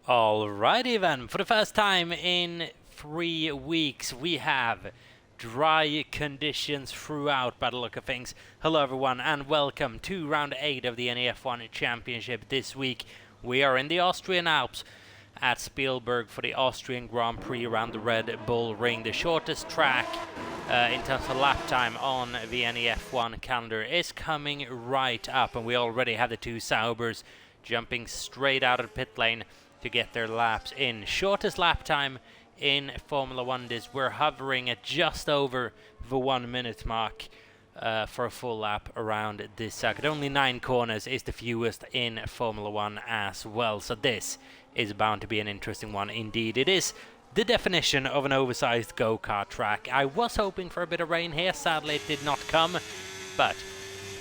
Alrighty then, for the first time in 3 weeks we have dry conditions throughout by the look of things. Hello everyone and welcome to round 8 of the NEF1 Championship. This week we are in the Austrian Alps at Spielberg for the Austrian Grand Prix around the Red Bull Ring. The shortest track in terms of lap time on the NEF1 calendar is coming right up, and we already have the two Saubers jumping straight out of the pit lane to get their laps in. Shortest lap time in Formula 1 this, we're hovering at just over the 1 minute mark for a full lap around this circuit. Only 9 corners is the fewest in Formula 1 as well, so this is bound to be an interesting one indeed. It is the definition of an oversized go-kart track. I was hoping for a bit of rain here, sadly it did not come, but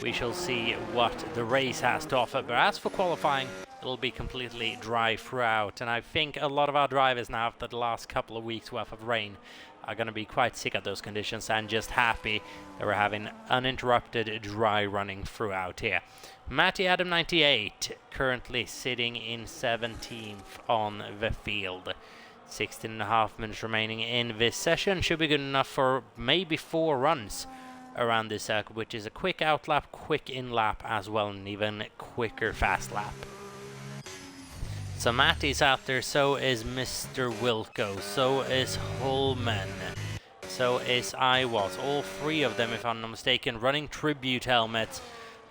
we shall see what the race has to offer. But as for qualifying, it'll be completely dry throughout, and I think a lot of our drivers now after the last couple of weeks worth of rain are going to be quite sick of those conditions and just happy that we're having uninterrupted dry running throughout here. Matty Adam 98 currently sitting in 17th on the field. 16.5 minutes remaining in this session, should be good enough for maybe 4 runs around this circuit, which is a quick out lap, quick in lap as well, and even quicker fast lap. So Matty's out there, so is Mr. Wilco, so is Holman, so is Iwas. All 3 of them, if I'm not mistaken, running tribute helmets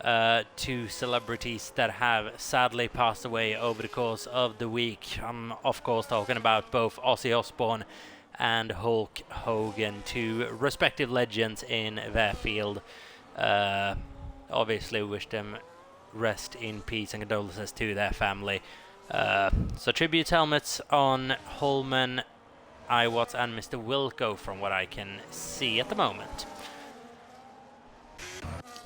to celebrities that have sadly passed away over the course of the week. I'm of course talking about both Ozzy Osbourne and Hulk Hogan, 2 respective legends in their field. Obviously wish them rest in peace and condolences to their family. So tribute helmets on Holman, Iwatts and Mr. Wilco from what I can see at the moment.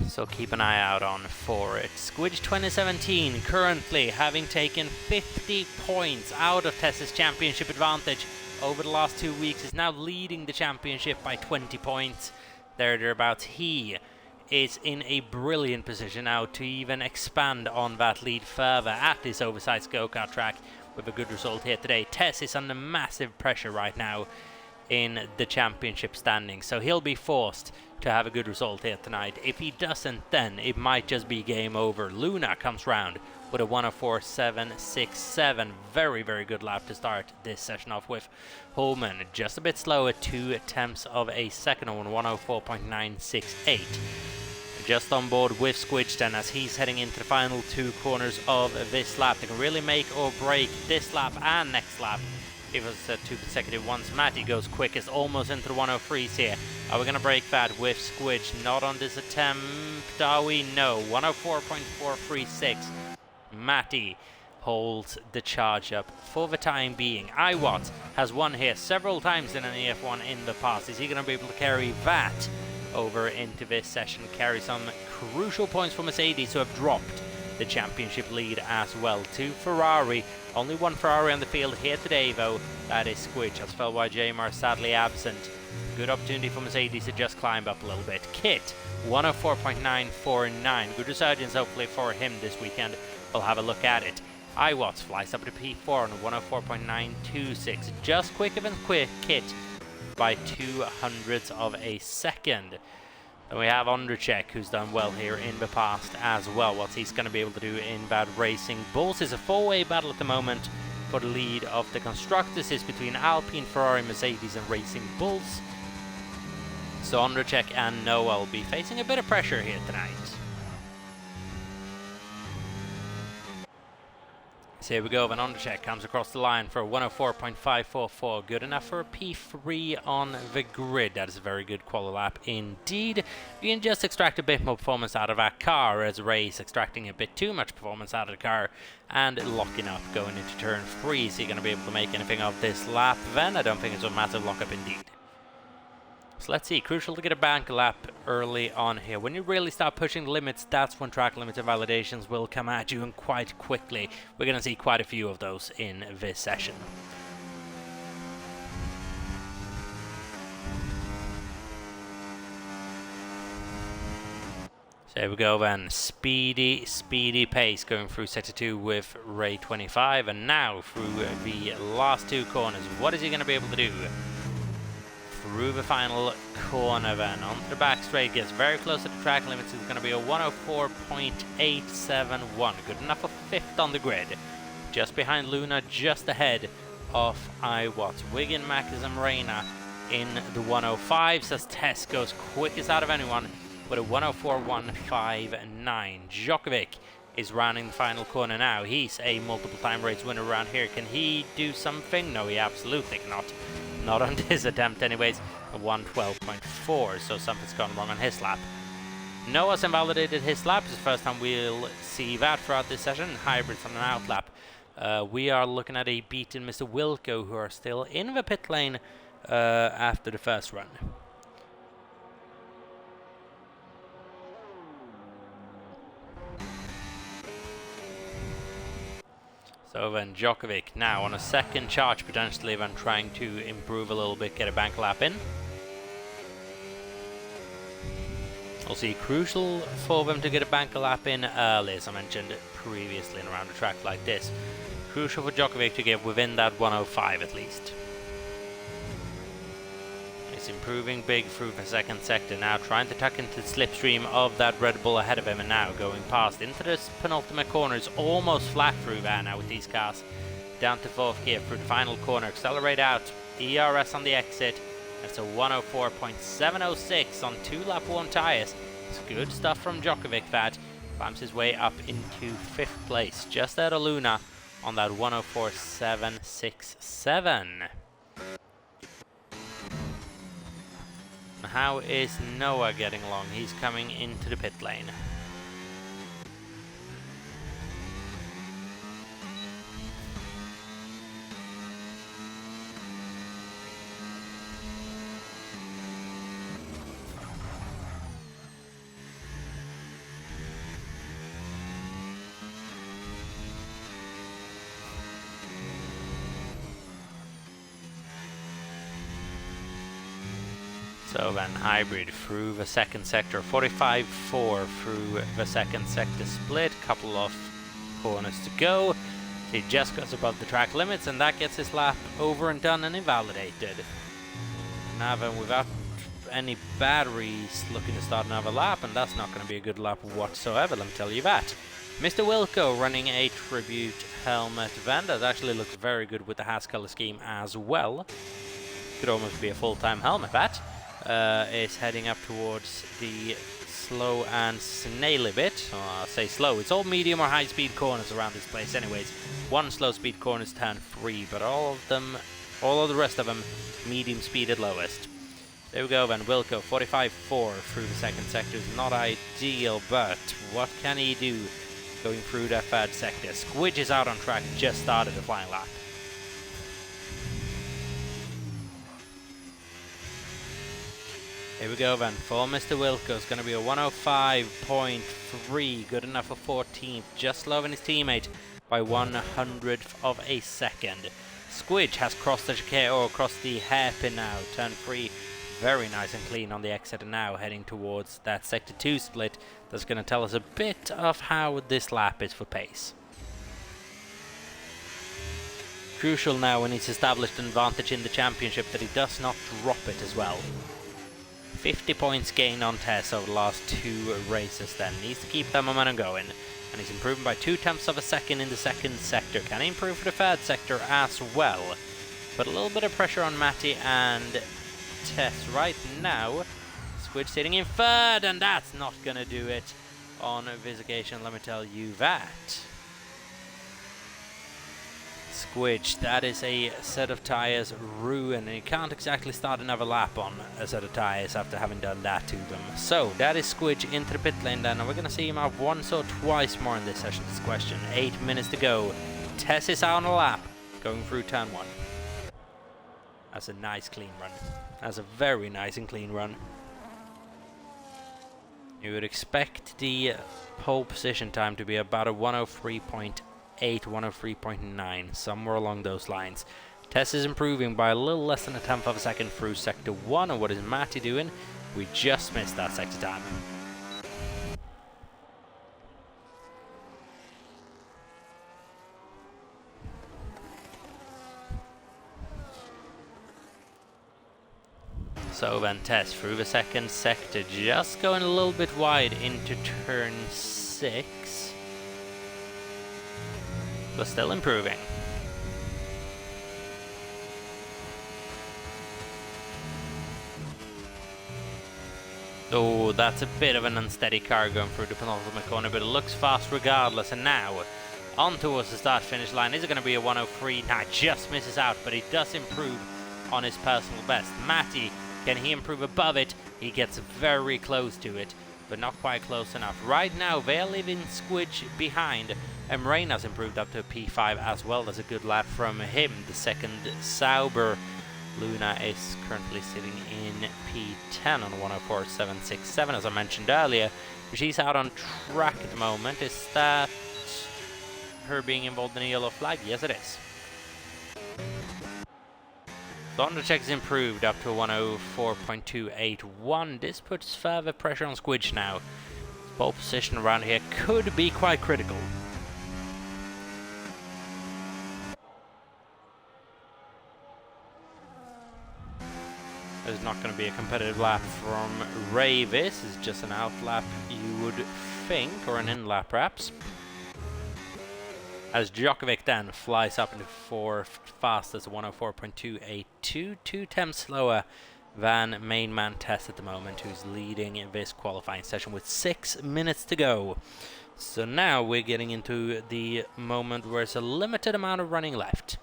So keep an eye out on for it. Squidge 2017 currently having taken 50 points out of Tess's championship advantage over the last 2 weeks, is now leading the championship by 20 points. Thereabouts. He is in a brilliant position now to even expand on that lead further at this oversized go-kart track with a good result here today. Tess is under massive pressure right now in the championship standings, so he'll be forced to have a good result here tonight. If he doesn't, then it might just be game over. Luna comes round with a 104.767. Very, very good lap to start this session off with. Holman just a bit slow at 2/10 of a second on 104.968. Just on board with Squidge then, as he's heading into the final 2 corners of this lap. They can really make or break this lap and next lap. It was 2 consecutive ones. Matty goes quickest, almost into the 103s here. Are we going to break that with Squidge? Not on this attempt, are we? No. 104.436. Matty holds the charge up for the time being. Iwatts has won here several times in an EF1 in the past. Is he going to be able to carry that over into this session? Carry some crucial points for Mercedes, who have dropped the championship lead as well to Ferrari. Only one Ferrari on the field here today though, that is Squidge, as Felway Jamar sadly absent. Good opportunity for Mercedes to just climb up a little bit. Kit 104.949, good resurgence hopefully for him this weekend. We'll have a look at it. Iwatts flies up to P4 on 104.926, just quicker than Kit by 200ths of a second. Then we have Ondracek, who's done well here in the past as well. What he's going to be able to do in that Racing Bulls is a 4-way battle at the moment for the lead of the constructors. Is between Alpine, Ferrari, Mercedes and Racing Bulls. So Ondracek and Noah will be facing a bit of pressure here tonight. So here we go, Van Ondracek comes across the line for a 104.544, good enough for a P3 on the grid. That is a very good quali lap indeed. You can just extract a bit more performance out of that car, as Ray's extracting a bit too much performance out of the car and locking up going into turn 3. So you're going to be able to make anything of this lap then? I don't think it's a massive lockup indeed. So let's see, crucial to get a bank lap early on here. When you really start pushing the limits, that's when track limits and validations will come at you, and quite quickly. We're going to see quite a few of those in this session. So here we go then, speedy pace going through sector 2 with Ray 25, and now through the last 2 corners. What is he going to be able to do? Through the final corner then, onto the back straight, gets very close to the track limits. It's going to be a 104.871, good enough for 5th on the grid. Just behind Luna, just ahead of iWatts. Wigan, Macas and Reina in the 105s as Tess goes quickest out of anyone with a 104.159. Djokovic is rounding the final corner now. He's a multiple time race winner around here. Can he do something? No, he absolutely cannot. Not on this attempt anyways. A 112.4, so something's gone wrong on his lap. Noah's invalidated his lap. It's the first time we'll see that throughout this session. Hybrids on an out lap. We are looking at a beaten Mr. Wilco, who are still in the pit lane after the first run. So then Djokovic now on a second charge, potentially then trying to improve a little bit, get a bank lap in. Also crucial for them to get a bank lap in early, as I mentioned previously, in around a track like this. Crucial for Djokovic to get within that 105 at least. He's improving big through the second sector now, trying to tuck into the slipstream of that Red Bull ahead of him, and now going past into this penultimate corner. Is almost flat through there now with these cars. Down to 4th gear through the final corner, accelerate out, ERS on the exit. That's a 104.706 on 2 lap 1 tyres. It's good stuff from Djokovic that climbs his way up into 5th place, just out of Luna on that 104.767. How is Noah getting along? He's coming into the pit lane. So then Hybrid through the second sector, 45.4 through the second sector split, couple of corners to go. He just goes above the track limits, and that gets his lap over and done and invalidated. Now then, without any batteries, looking to start another lap, and that's not going to be a good lap whatsoever, let me tell you that. Mr. Wilco running a tribute helmet van that actually looks very good with the Haas color scheme as well. Could almost be a full-time helmet, that. Is heading up towards the slow and snaily bit. I'll say slow. It's all medium or high speed corners around this place anyways. One slow speed corner is turn 3, but all of the rest of them medium speed at lowest. There we go then. Wilco 45.4 through the second sector is not ideal, but what can he do going through that third sector? Squidge is out on track, just started the flying lap. Here we go then, for Mr. Wilco, it's going to be a 105.3, good enough for 14th, just slower than his teammate by 100th of a second. Squidge has crossed the chicane, or across the hairpin now, turn 3, very nice and clean on the exit, and now heading towards that sector 2 split. That's going to tell us a bit of how this lap is for pace. Crucial now when he's established an advantage in the championship that he does not drop it as well. 50 points gained on Tess over the last 2 races then. Needs to keep that momentum going. And he's improving by 0.2 of a second in the second sector. Can he improve for the third sector as well? But a little bit of pressure on Matty and Tess right now. Squid sitting in third, and that's not going to do it on this occasion, let me tell you that. Squidge, that is a set of tyres ruined, and you can't exactly start another lap on a set of tyres after having done that to them. So that is Squidge into the pit lane then, and we're going to see him out once or twice more in this session. This question, 8 minutes to go. Tess is out on a lap, going through turn 1. That's a nice clean run. That's a very nice and clean run. You would expect the pole position time to be about a 103.8, 103.9, somewhere along those lines. Tess is improving by a little less than 1/10 of a second through sector 1, and what is Matty doing? We just missed that sector time. So then Tess through the second sector, just going a little bit wide into turn 6, but still improving. Oh, that's a bit of an unsteady car going through the penultimate corner, but it looks fast regardless. And now, on towards the start-finish line. Is it going to be a 103? Nah, just misses out, but he does improve on his personal best. Matty, can he improve above it? He gets very close to it, but not quite close enough. Right now, they're leaving Squidge behind. And Reina's improved up to a P5 as well. That's a good lap from him. The second Sauber. Luna is currently sitting in P10 on 104.767, as I mentioned earlier. She's out on track at the moment. Is that her being involved in a yellow flag? Yes, it is. Thundercheck is improved up to a 104.281. This puts further pressure on Squidge now. Pole position around here could be quite critical. There's not going to be a competitive lap from Ray. This is just an out lap, you would think, or an in lap perhaps. As Djokovic then flies up into fourth fastest, 104.282, 2 tenths slower than main man Tess at the moment, who's leading in this qualifying session with 6 minutes to go. So now we're getting into the moment where there's a limited amount of running left.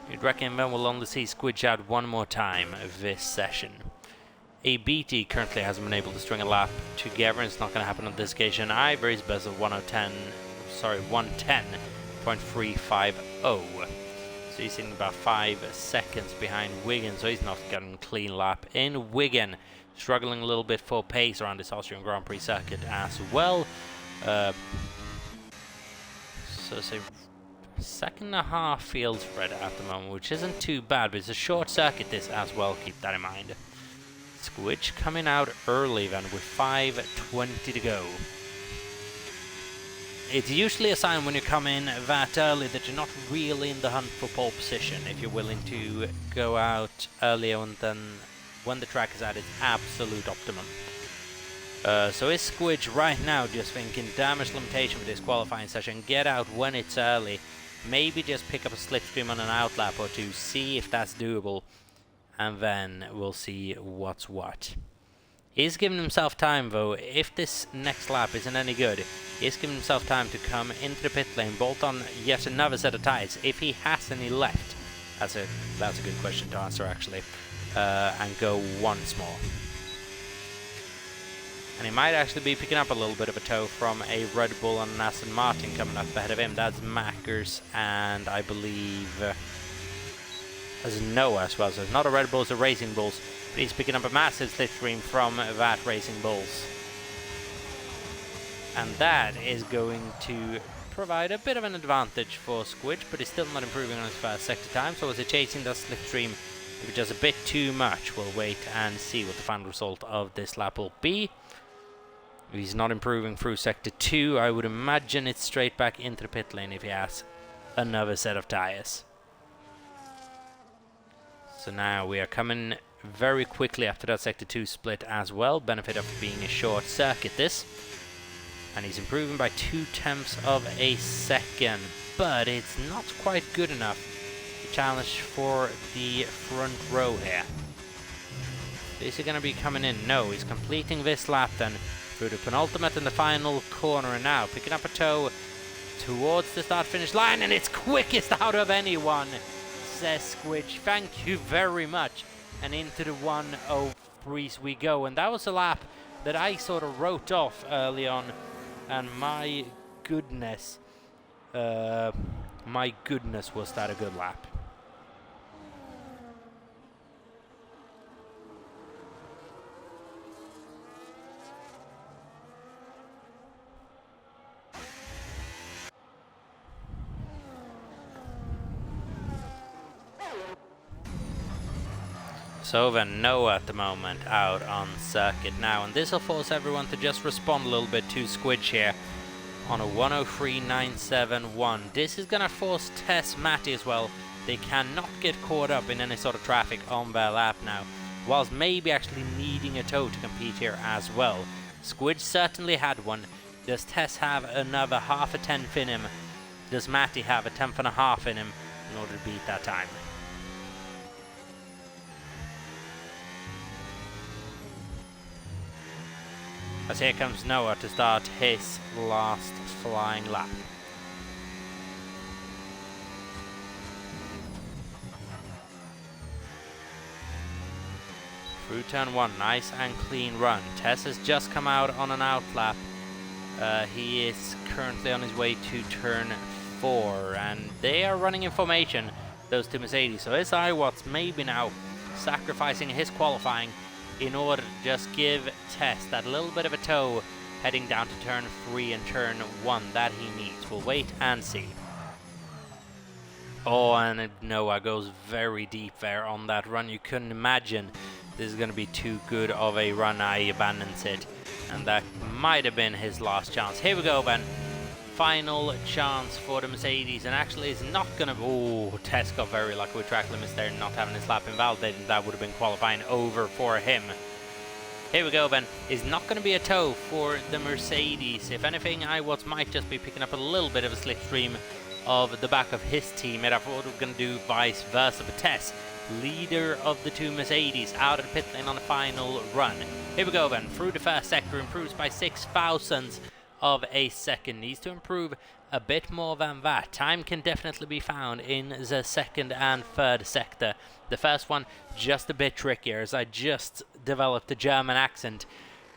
You'd reckon then we'll only see Squidge out one more time this session. ABT currently hasn't been able to string a lap together, and it's not going to happen on this occasion either. He's best of 110.350. So he's sitting about 5 seconds behind Wigan, so he's not getting a clean lap in. Wigan struggling a little bit for pace around this Austrian Grand Prix circuit as well. So say 2.5 field spread at the moment, which isn't too bad, but it's a short circuit this as well, keep that in mind. Squidge coming out early then with 5:20 to go. It's usually a sign when you come in that early that you're not really in the hunt for pole position, if you're willing to go out earlier and then when the track is at its absolute optimum. So is Squidge right now just thinking damage limitation for this qualifying session, get out when it's early, maybe just pick up a slipstream on an outlap or two, see if that's doable, and then we'll see what's what. He's giving himself time though. If this next lap isn't any good, he's giving himself time to come into the pit lane, bolt on yet another set of tyres, if he has any left. That's a good question to answer actually, and go once more. And he might actually be picking up a little bit of a tow from a Red Bull and an Aston Martin coming up ahead of him. That's Mackers and I believe as Noah as well. So it's not a Red Bull, it's a Racing Bulls. But he's picking up a massive slipstream from that Racing Bulls. And that is going to provide a bit of an advantage for Squidge, but he's still not improving on his first sector time. So as he's chasing that slipstream, if it does a bit too much, we'll wait and see what the final result of this lap will be. If he's not improving through sector 2, I would imagine it's straight back into the pit lane if he has another set of tyres. So now we are coming very quickly after that sector 2 split as well. Benefit of being a short circuit this. And he's improving by 0.2 of a second. But it's not quite good enough to challenge for the front row here. Is he going to be coming in? No, he's completing this lap then through the penultimate and the final corner, and now picking up a tow towards the start-finish line, and it's quickest out of anyone, says Squidge. Thank you very much. And into the 103s we go, and that was a lap that I sort of wrote off early on, and my goodness was that a good lap. So then Noah at the moment out on circuit now, and this will force everyone to just respond a little bit to Squidge here on a 103.971. This is going to force Tess Matty as well they cannot get caught up in any sort of traffic on their lap now, whilst maybe actually needing a tow to compete here as well. Squid certainly had one. Does Tess have another half a tenth in him? Does Matty have a tenth and a half in him in order to beat that time? As here comes Noah to start his last flying lap. Through turn 1, nice and clean run. Tess has just come out on an out lap. He is currently on his way to turn 4, and they are running in formation, those two Mercedes. So is Iwatts maybe now sacrificing his qualifying in order to just give Tess that little bit of a tow heading down to turn 3 and turn 1 that he needs. We'll wait and see. Oh, and Noah goes very deep there on that run. You couldn't imagine this is going to be too good of a run. He abandons it, and that might have been his last chance. Here we go then. Final chance for the Mercedes, and actually is not going to... Oh, Tess got very lucky with track limits there, not having his lap invalidated. That would have been qualifying over for him. Here we go then. Is not going to be a tow for the Mercedes. If anything, Iwatts might just be picking up a little bit of a slipstream of the back of his team. I thought we were going to do vice versa, but Tess, leader of the two Mercedes, out of the pit lane on the final run. Here we go then. Through the first sector, improves by 0.006 of a second. Needs to improve a bit more than that. Time can definitely be found in the second and third sector. The first one just a bit trickier, as I just developed a German accent.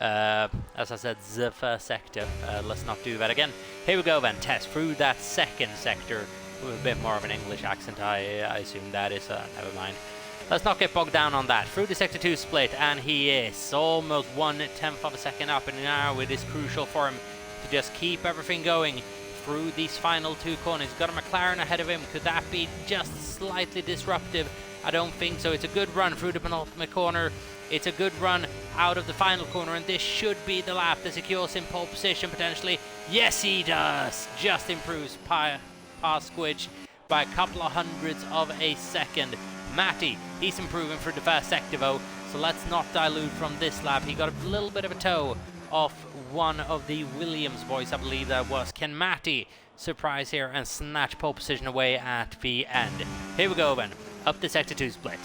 As I said, the first sector. Let's not do that again. Here we go then. Tess through that second sector with a bit more of an English accent. I assume that is. Never mind. Let's not get bogged down on that. Through the sector 2 split, and he is almost 1/10 of a second up, and now it is crucial for him to just keep everything going through these final two corners. Got a McLaren ahead of him. Could that be just slightly disruptive? I don't think so. It's a good run through the penultimate corner. It's a good run out of the final corner, and this should be the lap that secures him pole position potentially. Yes, he does. Just improves past Squidge by a couple of hundredths of a second. Matty, he's improving through the first sector though, so let's not dilute from this lap. He got a little bit of a tow off one of the Williams boys, I believe that was. Can Matty surprise here and snatch pole position away at the end? Here we go then, up the sector 2 split.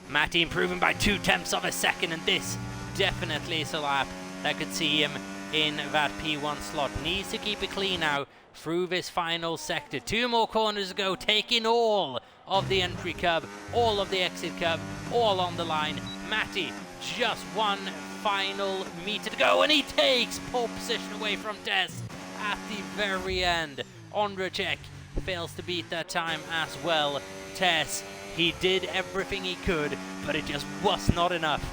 Matty improving by 0.2 of a second, and this definitely is a lap that could see him in that P1 slot. Needs to keep it clean now through this final sector. 2 more corners to go, taking all of the entry curb, all of the exit curb, all on the line. Matty, just one final meter to go, and he takes pole position away from Tess at the very end. Ondrejek fails to beat that time as well. Tess, he did everything he could, but it just was not enough.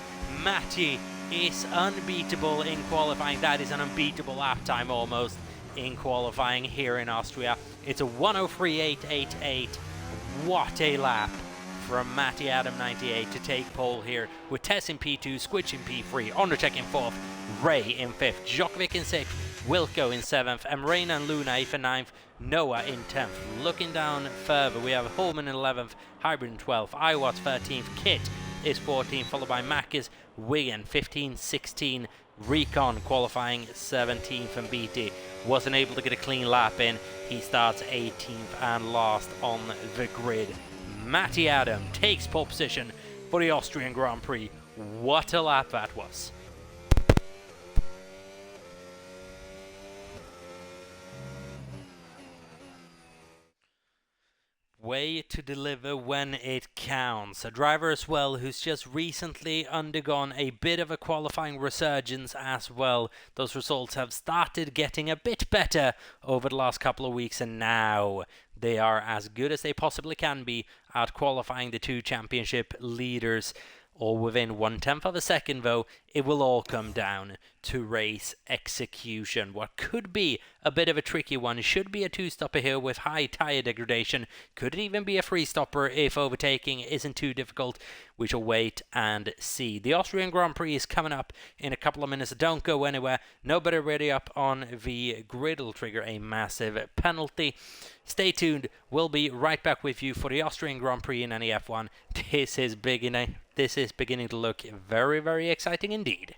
Matty is unbeatable in qualifying. That is an unbeatable lap time almost in qualifying here in Austria. It's a 1:03.888. What a lap from Matty Adam 98 to take pole here, with Tess in P2, Squidge in P3, Ondrejek in 4th, Ray in 5th, Djokovic in 6th, Wilco in 7th, Emrena and Luna 8th and 9th, Noah in 10th. Looking down further, we have Holman in 11th, Hybrid in 12th, Iwatts 13th, Kit is 14th, followed by Mackes, Wigan 15, 16, Recon qualifying 17th, and BT wasn't able to get a clean lap in. He starts 18th and last on the grid. Matty Adam takes pole position for the Austrian Grand Prix. What a lap that was. Way to deliver when it counts. A driver as well who's just recently undergone a bit of a qualifying resurgence as well. Those results have started getting a bit better over the last couple of weeks, and now they are as good as they possibly can be at qualifying the two championship leaders. All within 1/10 of a second though it will all come down to race execution. What could be a bit of a tricky one should be a two-stopper here with high tyre degradation. Could it even be a free-stopper if overtaking isn't too difficult? We shall wait and see. The Austrian Grand Prix is coming up in a couple of minutes. Don't go anywhere. Nobody ready up on the grid will trigger a massive penalty. Stay tuned. We'll be right back with you for the Austrian Grand Prix in NEF1. This is beginning to look very, very exciting indeed.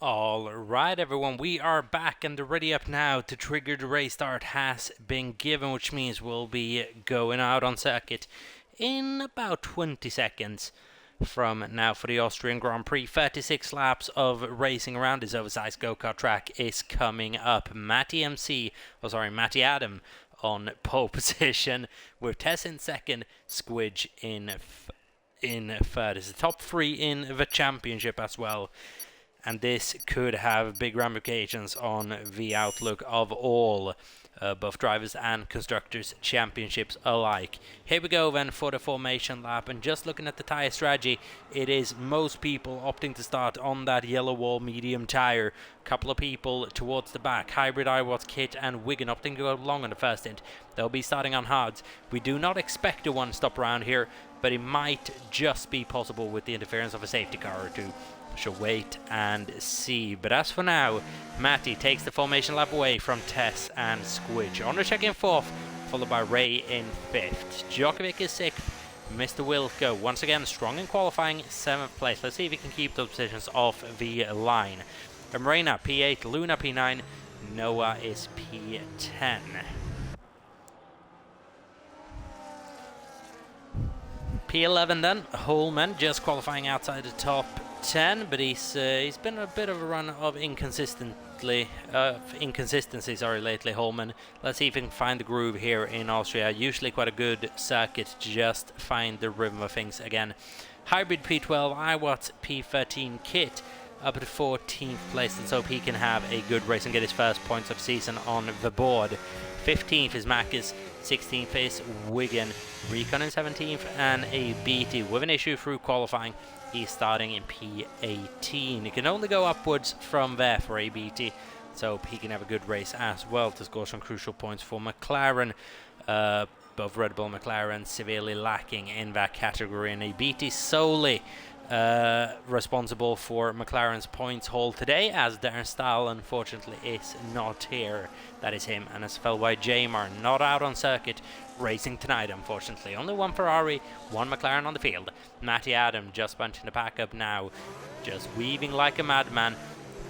All right, everyone, we are back and ready up now to trigger the race start has been given, which means we'll be going out on circuit in about 20 seconds from now for the Austrian Grand Prix. 36 laps of racing around this oversized go-kart track is coming up. Matty Adam on pole position with Tess in second, Squidge in third. It's the top three in the championship as well. And this could have big ramifications on the outlook of all, both drivers and constructors championships alike. Here we go then for the formation lap, and just looking at the tyre strategy, it is most people opting to start on that yellow wall medium tyre. A couple of people towards the back, Hybrid, iWatts, Kit and Wigan opting to go long on the first stint. They'll be starting on hards. We do not expect a one-stop around here, but it might just be possible with the interference of a safety car or two. Shall wait and see. But as for now, Matty takes the formation lap away from Tess and Squidge. Ondercheck in fourth, followed by Ray in fifth. Djokovic is sixth. Mr. Wilco, once again, strong in qualifying, seventh place. Let's see if he can keep those positions off the line. Marina P8, Luna P9, Noah is P10. P11 then, Holman just qualifying outside the top 10, but he's been a bit of a run of inconsistencies lately, Holman. Let's see if he can find the groove here in Austria. Usually quite a good circuit to just find the rhythm of things again. Hybrid P12, iWatts P13, Kit up to 14th place. Let's hope he can have a good race and get his first points of season on the board. 15th is Macus, 16th is Wigan, Recon in 17th, and a BT with an issue through qualifying. He's starting in P18. He can only go upwards from there for ABT, so he can have a good race as well to score some crucial points for McLaren. Both Red Bull and McLaren severely lacking in that category, and ABT solely responsible for McLaren's points haul today, as Darren Stahl unfortunately is not here. That is him and his fellow Jamar not out on circuit racing tonight, unfortunately. Only one Ferrari, one McLaren on the field. Matty Adam just bunching the pack up now, just weaving like a madman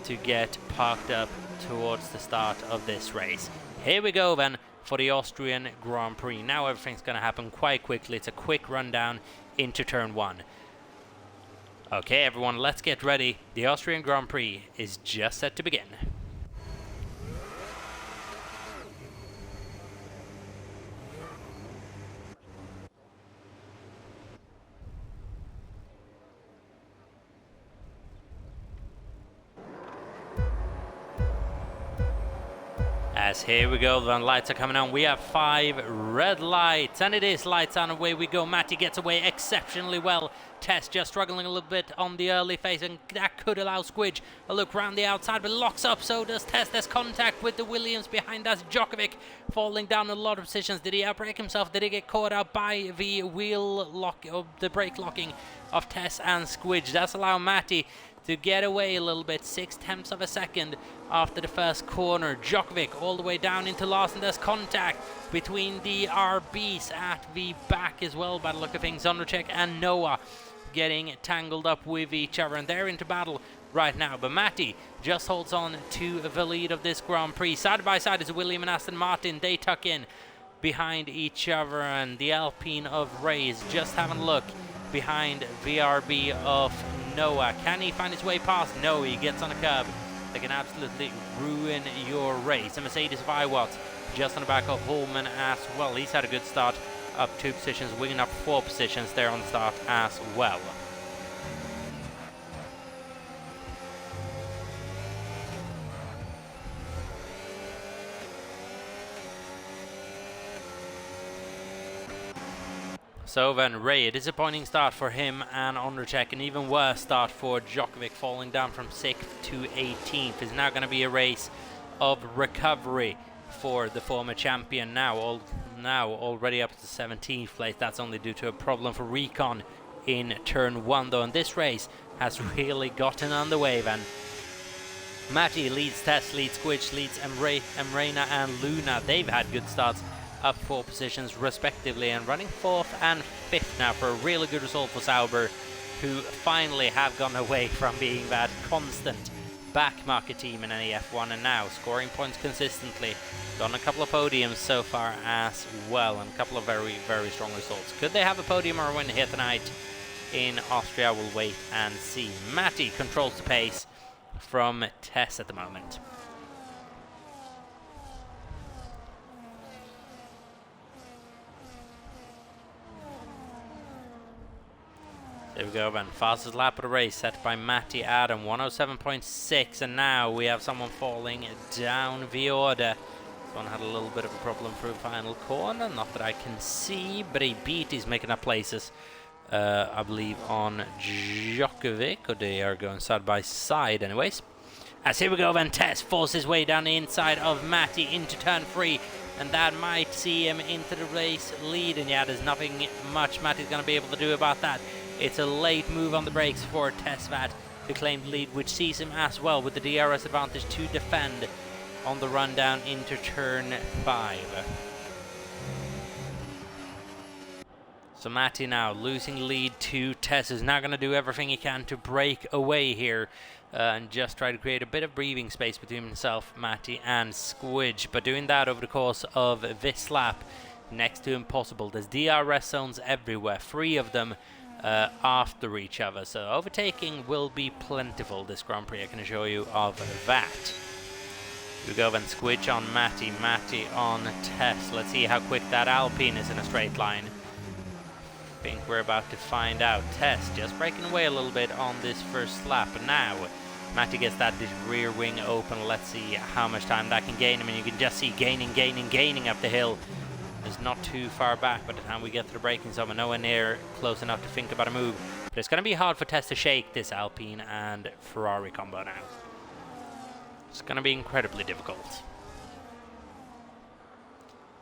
to get parked up towards the start of this race. Here we go then for the Austrian Grand Prix. Now everything's going to happen quite quickly. It's a quick rundown into turn one. Okay, everyone, let's get ready. The Austrian Grand Prix is just set to begin. As here we go, the lights are coming on. We have 5 red lights, and it is lights on, away we go. Matty gets away exceptionally well. Tess just struggling a little bit on the early phase, and that could allow Squidge a look round the outside, but locks up, so does Tess. There's contact with the Williams behind us. Djokovic falling down a lot of positions. Did he outbrake himself? Did he get caught out by the wheel lock, or the brake locking of Tess and Squidge? That's allowed Matty to get away a little bit, 0.6 of a second after the first corner. Djokovic all the way down into last, and there's contact between the RBs at the back as well, by the look of things. Ondercheck and Noah getting tangled up with each other, and they're into battle right now. But Matty just holds on to the lead of this Grand Prix. Side by side is William and Aston Martin. They tuck in behind each other, and the Alpine of Reyes just having a look behind VRB of Noah. Can he find his way past? No, he gets on a curb. They can absolutely ruin your race. A Mercedes of iWatts just on the back of Holman as well. He's had a good start, up 2 positions, winning up 4 positions there on the start as well. So then Ray, a disappointing start for him and Ondercheck, an even worse start for Djokovic, falling down from 6th to 18th. Is now going to be a race of recovery for the former champion, now already up to 17th place. That's only due to a problem for Recon in turn 1 though, and this race has really gotten underway then. Matty leads Tess, leads Squidge, leads Emreina and Luna. They've had good starts, up 4 positions respectively, and running 4th and 5th now for a really good result for Sauber, who finally have gone away from being that constant backmarker team in NEF1 and now scoring points consistently. Done a couple of podiums so far as well, and a couple of very, very strong results. Could they have a podium or a win here tonight in Austria? We'll wait and see. Matti controls the pace from Tess at the moment. There we go then, fastest lap of the race set by Matti Adam, 107.6, and now we have someone falling down the order. Someone had a little bit of a problem through the final corner, not that I can see, but he beat, he's making up places, I believe, on Djokovic, or they are going side by side anyways. As here we go then, Tess forces his way down the inside of Matti into turn 3, and that might see him into the race lead, and yeah, there's nothing much Matti's going to be able to do about that. It's a late move on the brakes for Tesvat to claim the lead, which sees him as well with the DRS advantage to defend on the run down into turn 5. So Matti now losing lead to Tess, is now going to do everything he can to break away here and just try to create a bit of breathing space between himself, Matti, and Squidge. But doing that over the course of this lap, next to impossible. There's DRS zones everywhere, 3 of them after each other, so overtaking will be plentiful this Grand Prix, I can assure you of that. We go then, Squidge on Matti, Matti on Tess. Let's see how quick that Alpine is in a straight line. I think we're about to find out. Tess just breaking away a little bit on this first lap, and now Matti gets that rear wing open. Let's see how much time that can gain. I mean, you can just see gaining up the hill. Is not too far back by the time we get to the braking zone, and nowhere near close enough to think about a move. But it's going to be hard for Tess to shake this Alpine and Ferrari combo now. It's going to be incredibly difficult.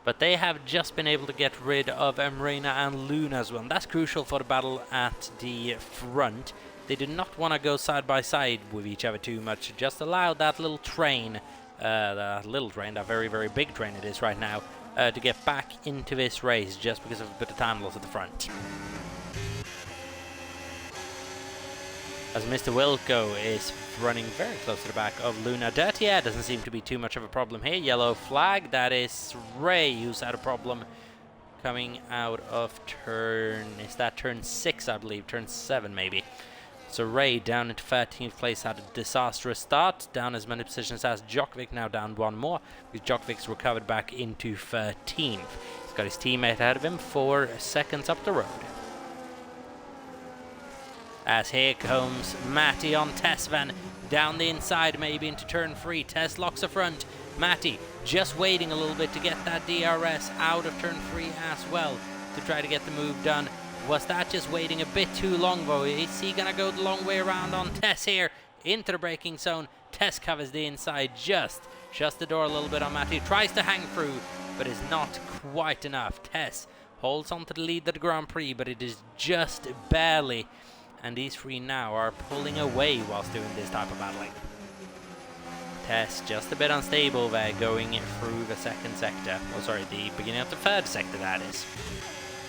But they have just been able to get rid of Emrena and Luna as well, and that's crucial for the battle at the front. They did not want to go side by side with each other too much, just allow that little train, that very, very big train it is right now, to get back into this race just because of a bit of time loss at the front. As Mr. Wilco is running very close to the back of Luna. Dirty Air doesn't seem to be too much of a problem here. Yellow flag, that is Ray who's had a problem coming out of turn, is that turn 6 I believe, turn 7 maybe. So Ray down into 13th place, had a disastrous start, down as many positions as Djokovic, now down 1 more, because Djokovic's recovered back into 13th. He's got his teammate ahead of him 4 seconds up the road. As here comes Matti on Tesvan, down the inside maybe into turn 3, Tess locks the front, Matti just waiting a little bit to get that DRS out of turn 3 as well, to try to get the move done. Was that just waiting a bit too long though? Is he going to go the long way around on Tess here? Into the braking zone. Tess covers the inside, just shuts the door a little bit on Matti. Tries to hang through, but is not quite enough. Tess holds on to the lead of the Grand Prix, but it is just barely. And these 3 now are pulling away whilst doing this type of battling. Tess just a bit unstable there, going through the second sector. Oh, sorry, the beginning of the third sector, that is.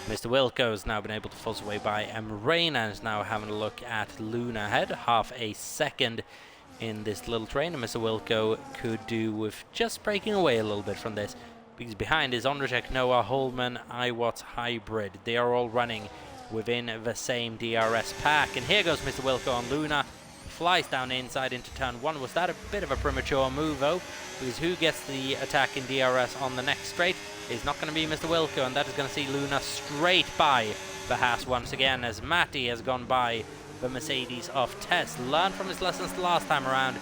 Mr. Wilco has now been able to force away by Emrena and is now having a look at Luna ahead, half a second in this little train, and Mr. Wilco could do with just breaking away a little bit from this, because behind is Ondrzejek, Noah, Holman, iWatts, Hybrid. They are all running within the same DRS pack, and here goes Mr. Wilco on Luna, flies down inside into turn 1. Was that a bit of a premature move though, because who gets the attack in DRS on the next straight is not going to be Mr. Wilco, and that is going to see Luna straight by the Haas once again, as Matti has gone by the Mercedes of Tess. Learned from his lessons the last time around,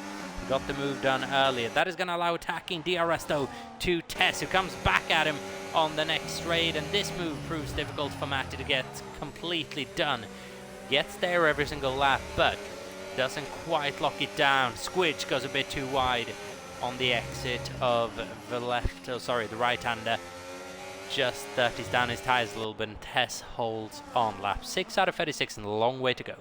got the move done earlier. That is going to allow attacking DRS though to Tess, who comes back at him on the next straight, and this move proves difficult for Matti to get completely done. Gets there every single lap, but doesn't quite lock it down. Squidge goes a bit too wide on the exit of the left, the right-hander. Just 30s down his tyres a little bit, and Tess holds on. Lap 6 out of 36 and a long way to go.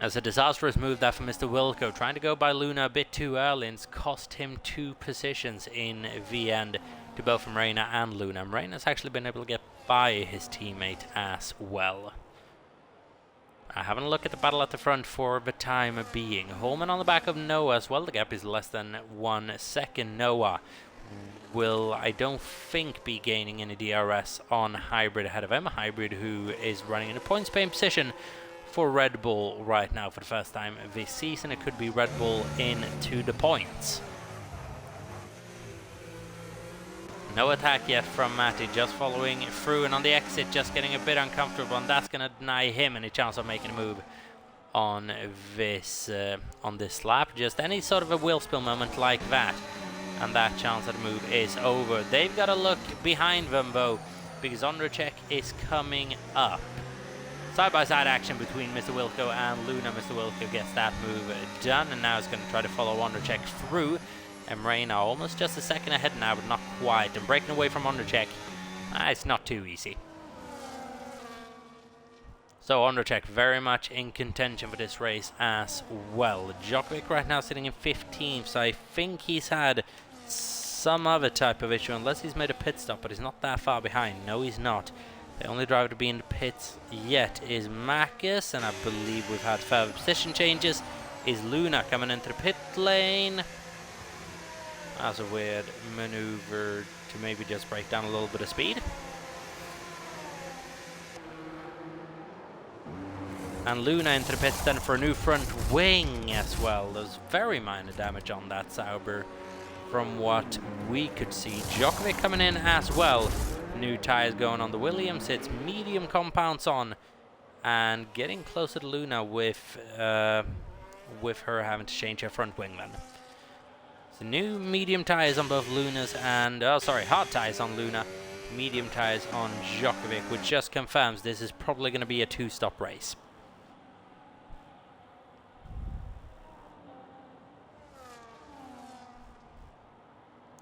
As a disastrous move there for Mr. Wilco, trying to go by Luna a bit too early, and it's cost him 2 positions in the end to both Emrena and Luna. Emrena's actually been able to get by his teammate as well. Having a look at the battle at the front for the time being. Holman on the back of Noah as well. The gap is less than 1 second. Noah will, I don't think, be gaining any DRS on Hybrid ahead of him. Hybrid, who is running in a points paying position for Red Bull right now for the first time this season. It could be Red Bull into the points. No attack yet from Matty, just following through, and on the exit just getting a bit uncomfortable, and that's going to deny him any chance of making a move on this lap. Just any sort of a wheel spill moment like that, and that chance at a move is over. They've got to look behind them though, because Ondracek is coming up. Side-by-side action between Mr. Wilco and Luna. Mr. Wilco gets that move done, and now is going to try to follow Ondracek through. Emre now almost just a second ahead now, but not quite. And breaking away from Ondracek, it's not too easy. So Ondracek very much in contention for this race as well. Djokovic right now sitting in 15th, so I think he's had some other type of issue, unless he's made a pit stop, but he's not that far behind. No, he's not. The only driver to be in the pits yet is Marcus, and I believe we've had further position changes. Is Luna coming into the pit lane? That's a weird maneuver to maybe just break down a little bit of speed. And Luna into the pits then for a new front wing as well. There's very minor damage on that Sauber from what we could see. Djokovic coming in as well. New tyres going on the Williams. It's medium compounds on. And getting closer to Luna with her having to change her front wing then. So new medium tyres on both Luna's and, hard tyres on Luna, medium tyres on Djokovic, which just confirms this is probably going to be a 2-stop race.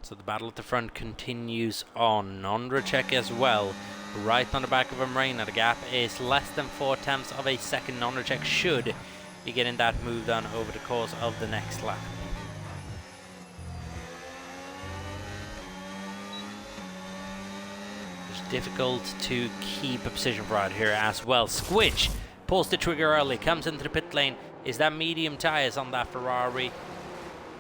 So the battle at the front continues on. Ondracek as well, right on the back of Emre. The gap is less than 0.4 of a second. Ondracek should be getting that move done over the course of the next lap. Difficult to keep a position for out here as well. Squidge pulls the trigger early, comes into the pit lane. Is that medium tyres on that Ferrari?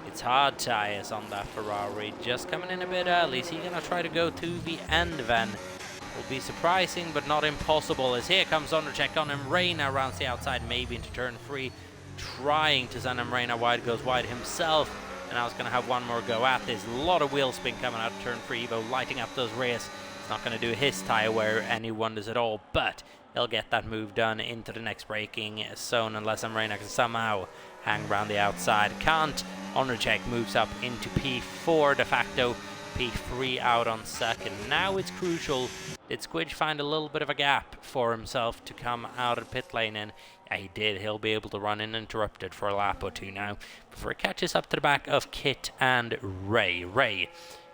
It's hard tyres on that Ferrari. Just coming in a bit early. Is he going to try to go to the end then? Will be surprising but not impossible, as here comes Ondracek on him. Reina rounds the outside, maybe into turn 3, trying to send him Reina wide, goes wide himself, and now he's going to have one more go at this. A lot of wheel spin coming out of turn 3, Evo lighting up those rears. It's not going to do his tyre wear any wonders at all, but he'll get that move done into the next braking zone unless Reina can somehow hang around the outside. Can't. Ondracek moves up into P4 de facto. P3 out on second. Now it's crucial. Did Squidge find a little bit of a gap for himself to come out of pit lane? And yeah, he did. He'll be able to run uninterrupted for a lap or two now before he catches up to the back of Kit and Ray. Ray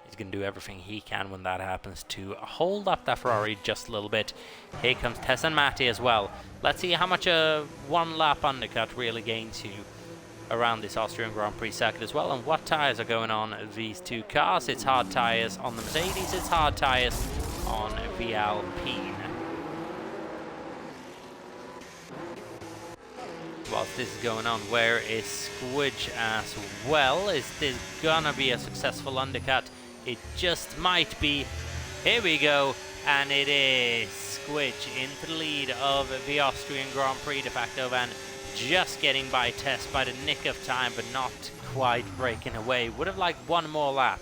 is going to do everything he can when that happens to hold up that Ferrari just a little bit. Here comes Tess and Matty as well. Let's see how much a one-lap undercut really gains you around this Austrian Grand Prix circuit as well, and what tyres are going on these two cars. It's hard tyres on the Mercedes, it's hard tyres on the Alpine. Whilst this is going on, where is Squidge as well? Is this gonna be a successful undercut? It just might be. Here we go, and it is Squidge into the lead of the Austrian Grand Prix de facto van. Just getting by Tess by the nick of time, but not quite breaking away. Would have liked one more lap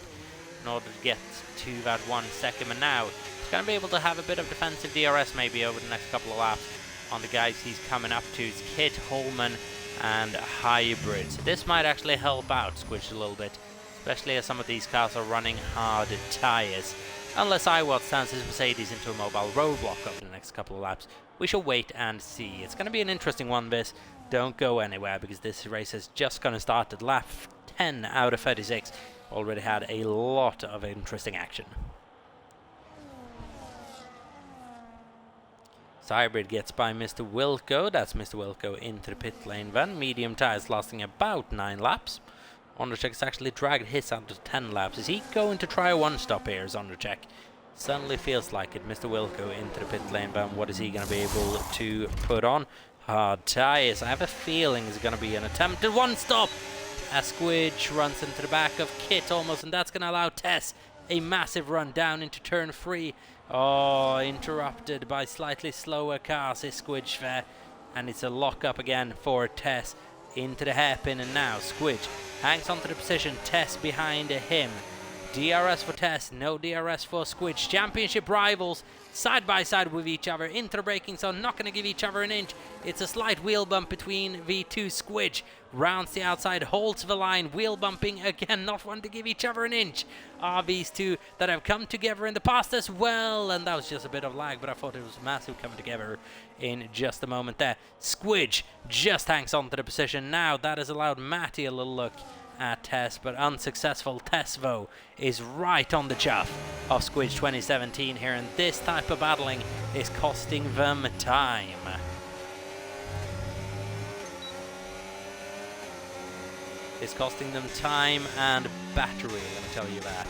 in order to get to that 1 second, but now he's going to be able to have a bit of defensive DRS maybe over the next couple of laps on the guys he's coming up to. It's Kit, Holman and Hybrid. So this might actually help out Squidge a little bit, especially as some of these cars are running hard tyres. Unless Iwat stands his Mercedes into a mobile roadblock over the next couple of laps. We shall wait and see. It's going to be an interesting one, this. Don't go anywhere, because this race is just going to start at lap 10 out of 36. Already had a lot of interesting action. Hybrid gets by Mr. Wilco. That's Mr. Wilco into the pit lane then. Medium tyres lasting about 9 laps. Ondracek has actually dragged his out to 10 laps. Is he going to try a one-stop here, Ondracek? Certainly feels like it. Mr. Wilco into the pit lane, but what is he going to be able to put on? hard tyres. I have a feeling it's going to be an attempted one stop as Squidge runs into the back of Kit almost, and that's going to allow Tess a massive run down into turn 3. Oh, interrupted by slightly slower cars is Squidge there, and it's a lock up again for Tess into the hairpin, and now Squidge hangs onto the position. Tess behind him. DRS for Tess, no DRS for Squidge. Championship rivals side by side with each other into the braking zone, not going to give each other an inch. It's a slight wheel bump between V2. Squidge rounds the outside, holds the line, wheel bumping again, not wanting to give each other an inch. Are these two that have come together in the past as well, and that was just a bit of lag, but I thought it was massive coming together in just a moment there. Squidge just hangs on to the position now. That has allowed Matty a little look at Tess, but unsuccessful. Tess, though, is right on the chuff of Squidge 2017 here, and this type of battling is costing them time. It's costing them time and battery, let me tell you that.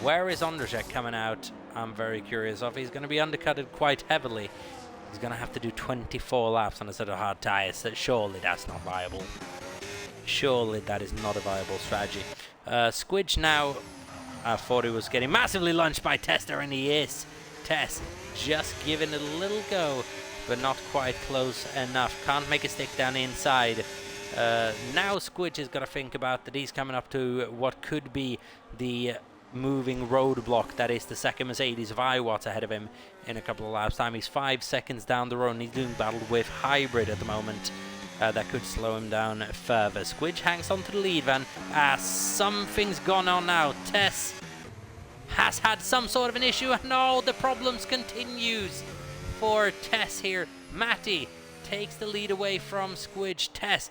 Where is Ondrzej coming out? I'm very curious of. He's going to be undercutted quite heavily. He's going to have to do 24 laps on a set of hard tyres. So surely that's not viable. Surely that is not a viable strategy. Squidge now, I thought he was getting massively lunched by Tester, and he is. Tess just giving it a little go, but not quite close enough. Can't make a stick down inside. Now Squidge has got to think about that he's coming up to what could be the moving roadblock that is the second Mercedes of Iwatts ahead of him in a couple of laps time. He's 5 seconds down the road, and he's doing battle with Hybrid at the moment. That could slow him down further. Squidge hangs on to the lead then. Something's gone on now. Tess has had some sort of an issue, and no, the problems continues for Tess here. Matty takes the lead away from Squidge. Tess,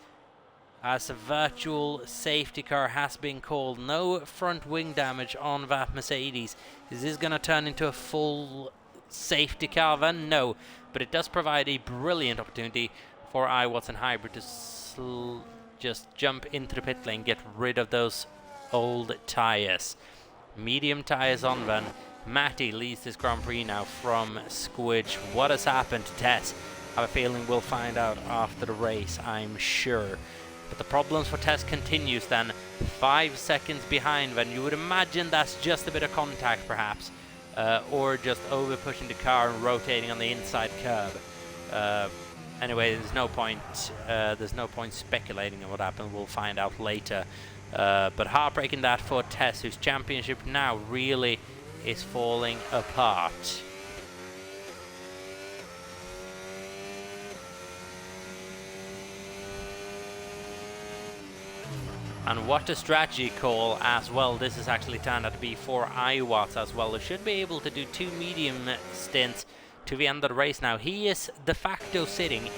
as a virtual safety car has been called. No front wing damage on that Mercedes. Is this going to turn into a full safety car then? No, but it does provide a brilliant opportunity for Iwatts and Hybrid to just jump into the pit lane, get rid of those old tyres. Medium tyres on then. Matty leads this Grand Prix now from Squidge. What has happened to Tess? I have a feeling we'll find out after the race, I'm sure. But the problems for Tess continues then. 5 seconds behind then. You would imagine that's just a bit of contact perhaps. Or just over pushing the car and rotating on the inside curb. Anyway, there's no point speculating on what happened. We'll find out later. But heartbreaking that for Tess, whose championship now really is falling apart. And what a strategy call as well. This has actually turned out to be for Iwatts as well. They should be able to do 2 medium stints to the end of the race now. He is de facto sitting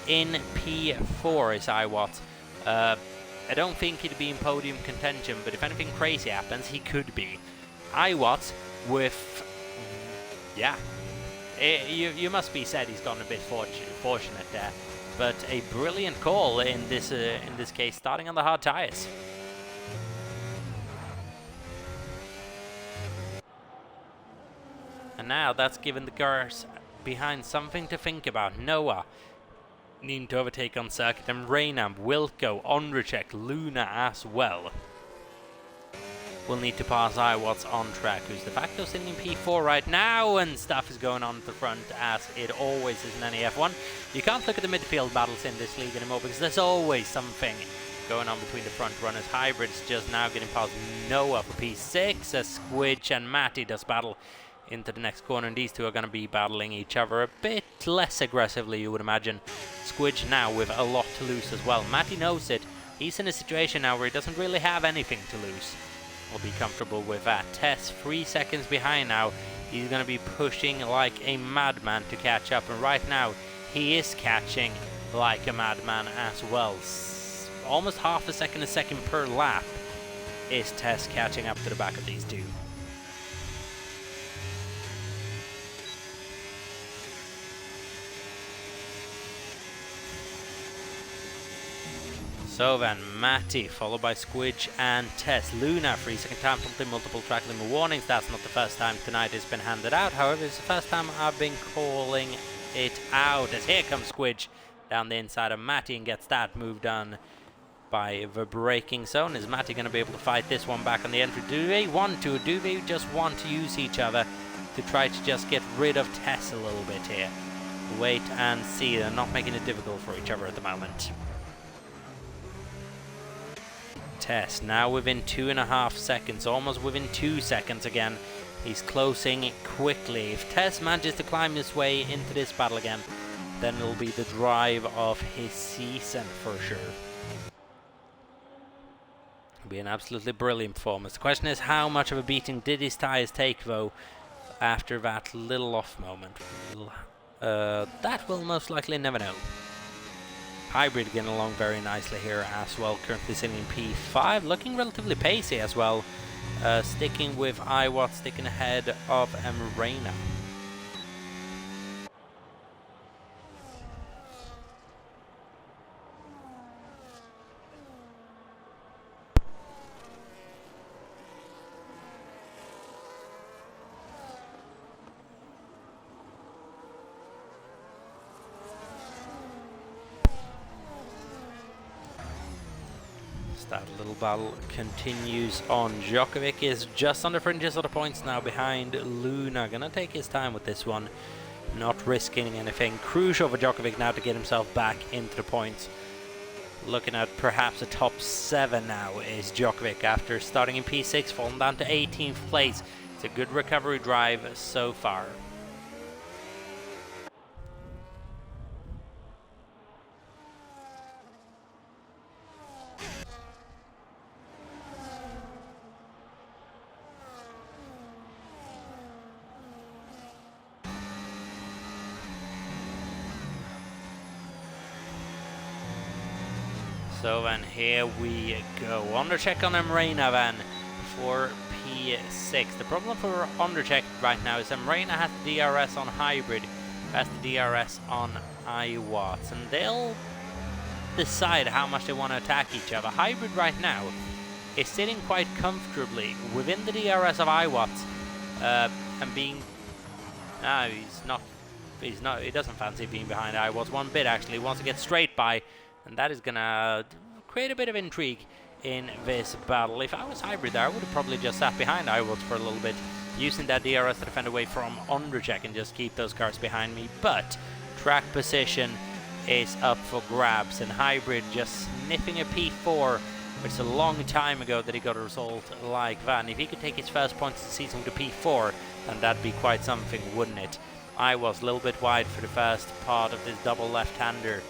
in P4 is Iwatts. I don't think he'd be in podium contention, but if anything crazy happens, he could be. Iwatts with, yeah, you must be said he's gone a bit fortunate there. But a brilliant call in this case, starting on the hard tyres. And now that's given the cars behind something to think about. Noah needing to overtake on circuit, and Reynam, Wilco, Ondrzej, Luna as well will need to pass Iwatts on track, who's de facto sitting in P4 right now, and stuff is going on at the front as it always is in NEF1. You can't look at the midfield battles in this league anymore because there's always something going on between the front runners. Hybrid's just now getting past Noah for P6 as Squidge and Matty does battle into the next corner, and these two are going to be battling each other a bit less aggressively, you would imagine. Squidge now with a lot to lose as well. Matty knows it. He's in a situation now where he doesn't really have anything to lose. Will be comfortable with that. Tess 3 seconds behind now. He's going to be pushing like a madman to catch up, and right now he is catching like a madman as well. Almost half a second per lap is Tess catching up to the back of these two. So then, Matty, followed by Squidge and Tess. Luna, 3-second time penalty, multiple track limit warnings. That's not the first time tonight it's been handed out. However, it's the first time I've been calling it out. As here comes Squidge down the inside of Matty and gets that move done by the braking zone. Is Matty going to be able to fight this one back on the entry? Do they want to? Do they just want to use each other to try to just get rid of Tess a little bit here? Wait and see. They're not making it difficult for each other at the moment. Tess now within 2.5 seconds, almost within 2 seconds again. He's closing quickly. If Tess manages to climb his way into this battle again, then it'll be the drive of his season for sure. It'll be an absolutely brilliant performance. The question is, how much of a beating did his tyres take though after that little off moment? That we'll most likely never know. Hybrid getting along very nicely here as well, currently sitting in P5, looking relatively pacey as well, sticking with Iwat, sticking ahead of Emreina. That little battle continues on. Djokovic is just on the fringes of the points now behind Luna. Gonna take his time with this one, not risking anything. Crucial for Djokovic now to get himself back into the points. Looking at perhaps a top 7 now is Djokovic after starting in P6, falling down to 18th place. It's a good recovery drive so far. So then here we go. Undercheck on Emreina then for P6. The problem for Undercheck right now is Emreina has the DRS on Hybrid, has the DRS on Iwatts, and they'll decide how much they want to attack each other. Hybrid right now is sitting quite comfortably within the DRS of Iwatts, and being he doesn't fancy being behind Iwatts one bit actually. He wants to get straight by. And that is going to create a bit of intrigue in this battle. If I was Hybrid there, I would have probably just sat behind Iwatts for a little bit, using that DRS to defend away from Undercheck and just keep those cars behind me. But track position is up for grabs, and Hybrid just sniffing a P4, which is a long time ago that he got a result like that. And if he could take his first points of the season with a P4, then that'd be quite something, wouldn't it? I was a little bit wide for the first part of this double left-hander.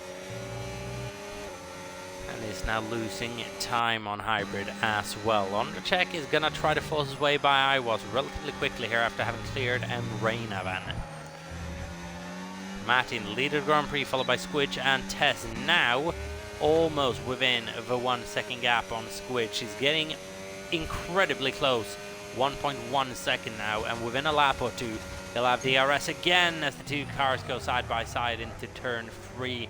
And is now losing time on Hybrid as well. Undercheck is going to try to force his way by Iwatts relatively quickly here after having cleared Emreina then. Martin lead of the Grand Prix, followed by Squidge and Tess. Now almost within the 1 second gap on Squidge. She's getting incredibly close. 1.1 second now, and within a lap or two they'll have DRS again as the two cars go side by side into turn 3.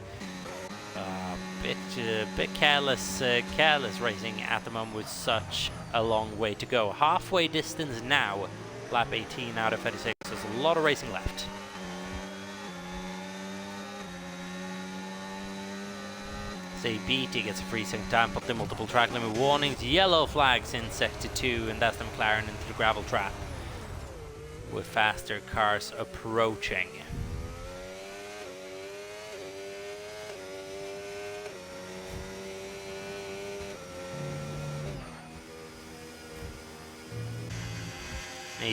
Bit careless racing at the moment with such a long way to go. Halfway distance now, lap 18 out of 36. There's a lot of racing left. Say BT gets a free second time, but the multiple track limit warnings, yellow flags in sector 2, and that's the McLaren into the gravel trap with faster cars approaching.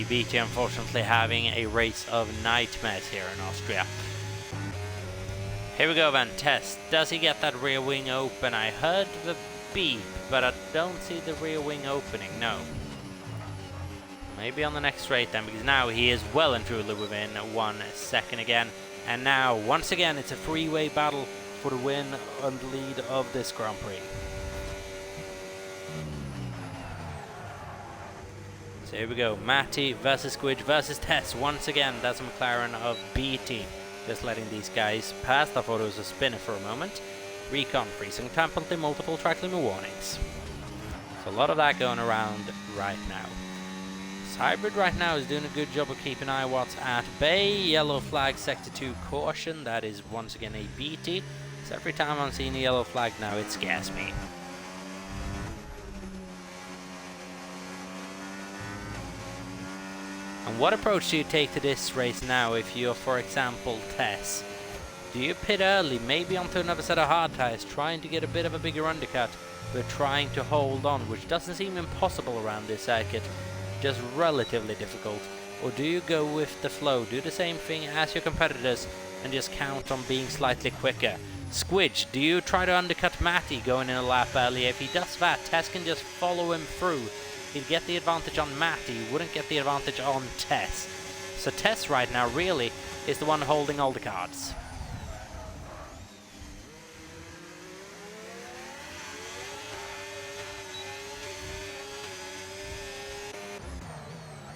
BT unfortunately having a race of nightmares here in Austria. Here we go then, Tess. Does he get that rear wing open? I heard the beep, but I don't see the rear wing opening, no. Maybe on the next straight then, because now he is well and truly within 1 second again. And now, once again, it's a three-way battle for the win and lead of this Grand Prix. So here we go, Matty versus Squidge versus Tess. Once again, that's a McLaren of BT. Just letting these guys pass. I thought it was a spinner for a moment. Recon, freezing time penalty, multiple track limit warnings. So a lot of that going around right now. Hybrid right now is doing a good job of keeping Iwatts at bay. Yellow flag sector 2 caution. That is once again a BT. So every time I'm seeing a yellow flag now, it scares me. And what approach do you take to this race now if you're, for example, Tess? Do you pit early, maybe onto another set of hard tyres, trying to get a bit of a bigger undercut, but trying to hold on, which doesn't seem impossible around this circuit, just relatively difficult? Or do you go with the flow, do the same thing as your competitors, and just count on being slightly quicker? Squidge, do you try to undercut Matty going in a lap early? If he does that, Tess can just follow him through. He'd get the advantage on Matty, wouldn't get the advantage on Tess. So Tess right now really is the one holding all the cards.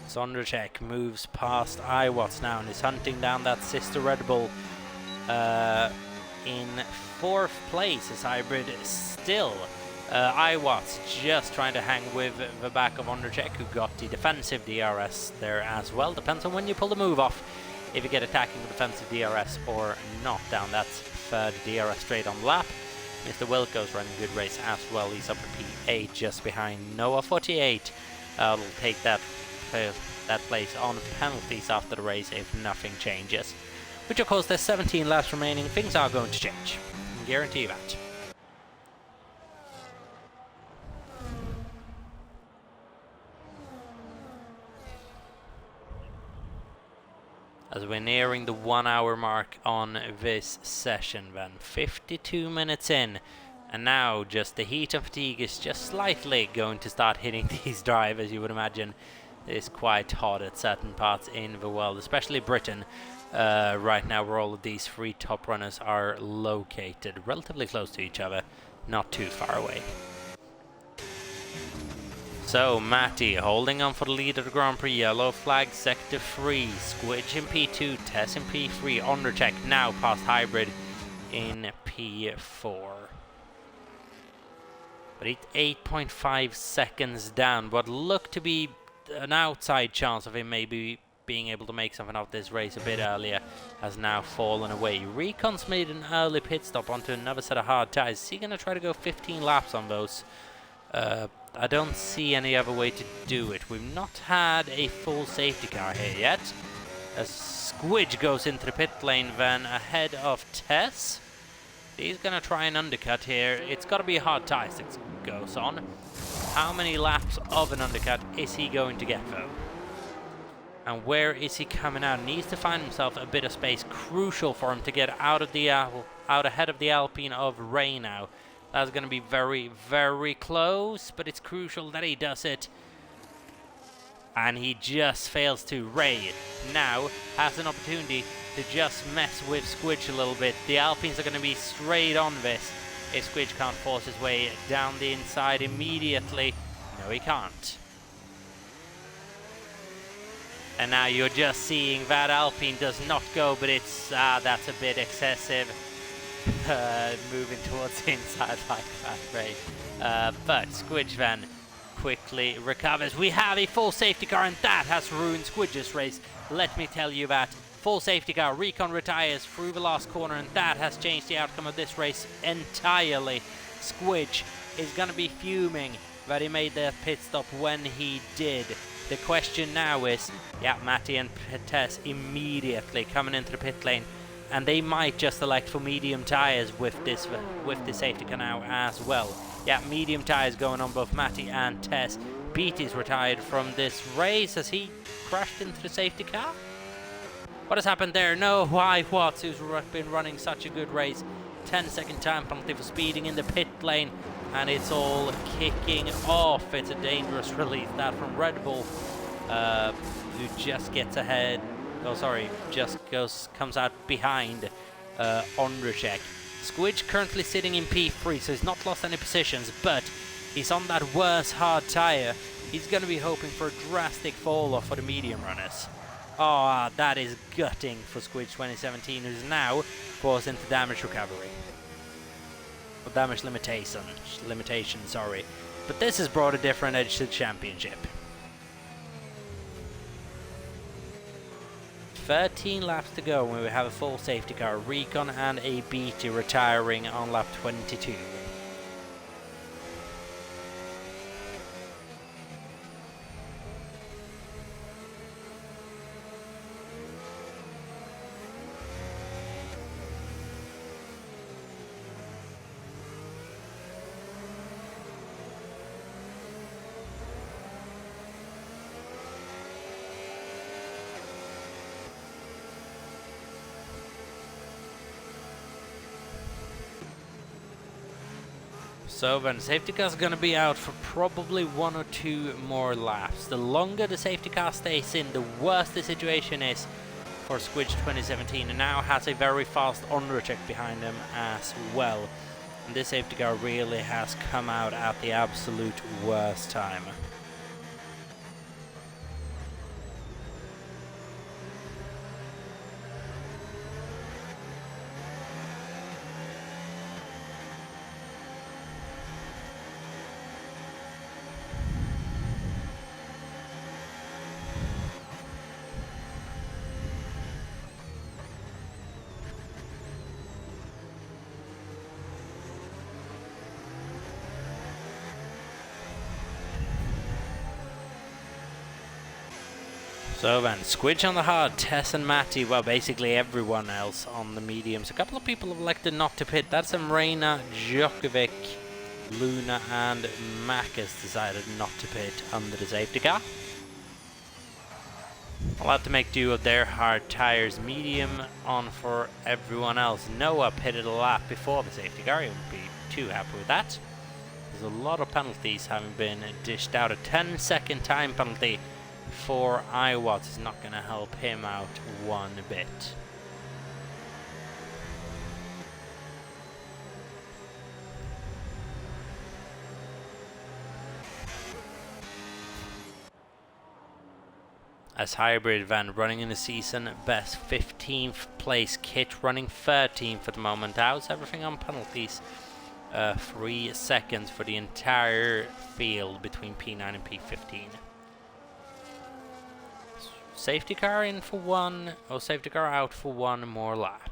Sondracek moves past Iwatts now and is hunting down that sister Red Bull. In 4th place is Hybrid still. Iwatts just trying to hang with the back of Sondracek, who got the defensive DRS there as well. Depends on when you pull the move off, if you get attacking with defensive DRS or not down that 3rd DRS straight on lap. Mr. Wilco's running a good race as well. He's up at P8 just behind Noah. 48 will take that place on penalties after the race if nothing changes. Which of course there's 17 laps remaining, things are going to change. I guarantee you that. As we're nearing the 1 hour mark on this session then, 52 minutes in, and now just the heat and fatigue is just slightly going to start hitting these drivers. You would imagine it's quite hot at certain parts in the world, especially Britain, right now where all of these 3 top runners are located relatively close to each other, not too far away. So Matty holding on for the lead of the Grand Prix, yellow flag sector 3, Squidge in P2, Tess in P3, Sondracek now past Hybrid in P4. But it's 8.5 seconds down. What looked to be an outside chance of him maybe being able to make something of this race a bit earlier has now fallen away. Recon's made an early pit stop onto another set of hard tyres. Is he going to try to go 15 laps on those? I don't see any other way to do it. We've not had a full safety car here yet. As Squidge goes into the pit lane then ahead of Tess. He's going to try and undercut here. It's got to be a hard tyre that goes on. How many laps of an undercut is he going to get though? And where is he coming out? Needs to find himself a bit of space. Crucial for him to get out ahead of the Alpine of Ray now. That's going to be very, very close, but it's crucial that he does it. And he just fails to. Ray now has an opportunity to just mess with Squidge a little bit. The Alpines are going to be straight on this if Squidge can't force his way down the inside immediately. No, he can't. And now you're just seeing that Alpine does not go, but it's, that's a bit excessive. Moving towards the inside like that, Ray. But Squidge then quickly recovers. We have a full safety car, and that has ruined Squidge's race. Let me tell you that. Full safety car, Recon retires through the last corner, and that has changed the outcome of this race entirely. Squidge is going to be fuming that he made that pit stop when he did. The question now is, Matty and Tess immediately coming into the pit lane, and they might just elect for medium tyres with this safety car now as well. Medium tyres going on both Matty and Tess. Beatty's retired from this race as he crashed into the safety car. What has happened there? No, Watts, who's been running such a good race. 10-second time penalty for speeding in the pit lane, and it's all kicking off. It's a dangerous release, that from Red Bull, who just gets ahead. Comes out behind Sondracek. Squidge currently sitting in P3, so he's not lost any positions, but he's on that worse hard tyre. He's going to be hoping for a drastic fall off for the medium runners. Oh, that is gutting for Squidge 2017, who's now forced into damage recovery. Or damage limitation, sorry. But this has brought a different edge to the championship. 13 laps to go when we have a full safety car. Recon and a BT retiring on lap 22. So then safety car is going to be out for probably 1 or 2 more laps. The longer the safety car stays in, the worse the situation is for Squidge 2017, and now has a very fast undercheck behind him as well. And this safety car really has come out at the absolute worst time. So then, Squidge on the hard, Tess and Matty, well basically everyone else on the mediums. A couple of people have elected not to pit. That's Reina, Djokovic, Luna and Mac has decided not to pit under the safety car. I'll have to make do with their hard tires. Medium on for everyone else. Noah pitted a lap before the safety car, he wouldn't be too happy with that. There's a lot of penalties having been dished out. A 10-second time penalty for Iwatts is not going to help him out one bit. As hybrid van running in the season best 15th place kit, running 13th at the moment. How's everything on penalties? 3 seconds for the entire field between P9 and P15. Safety car in for one, or safety car out for one more lap.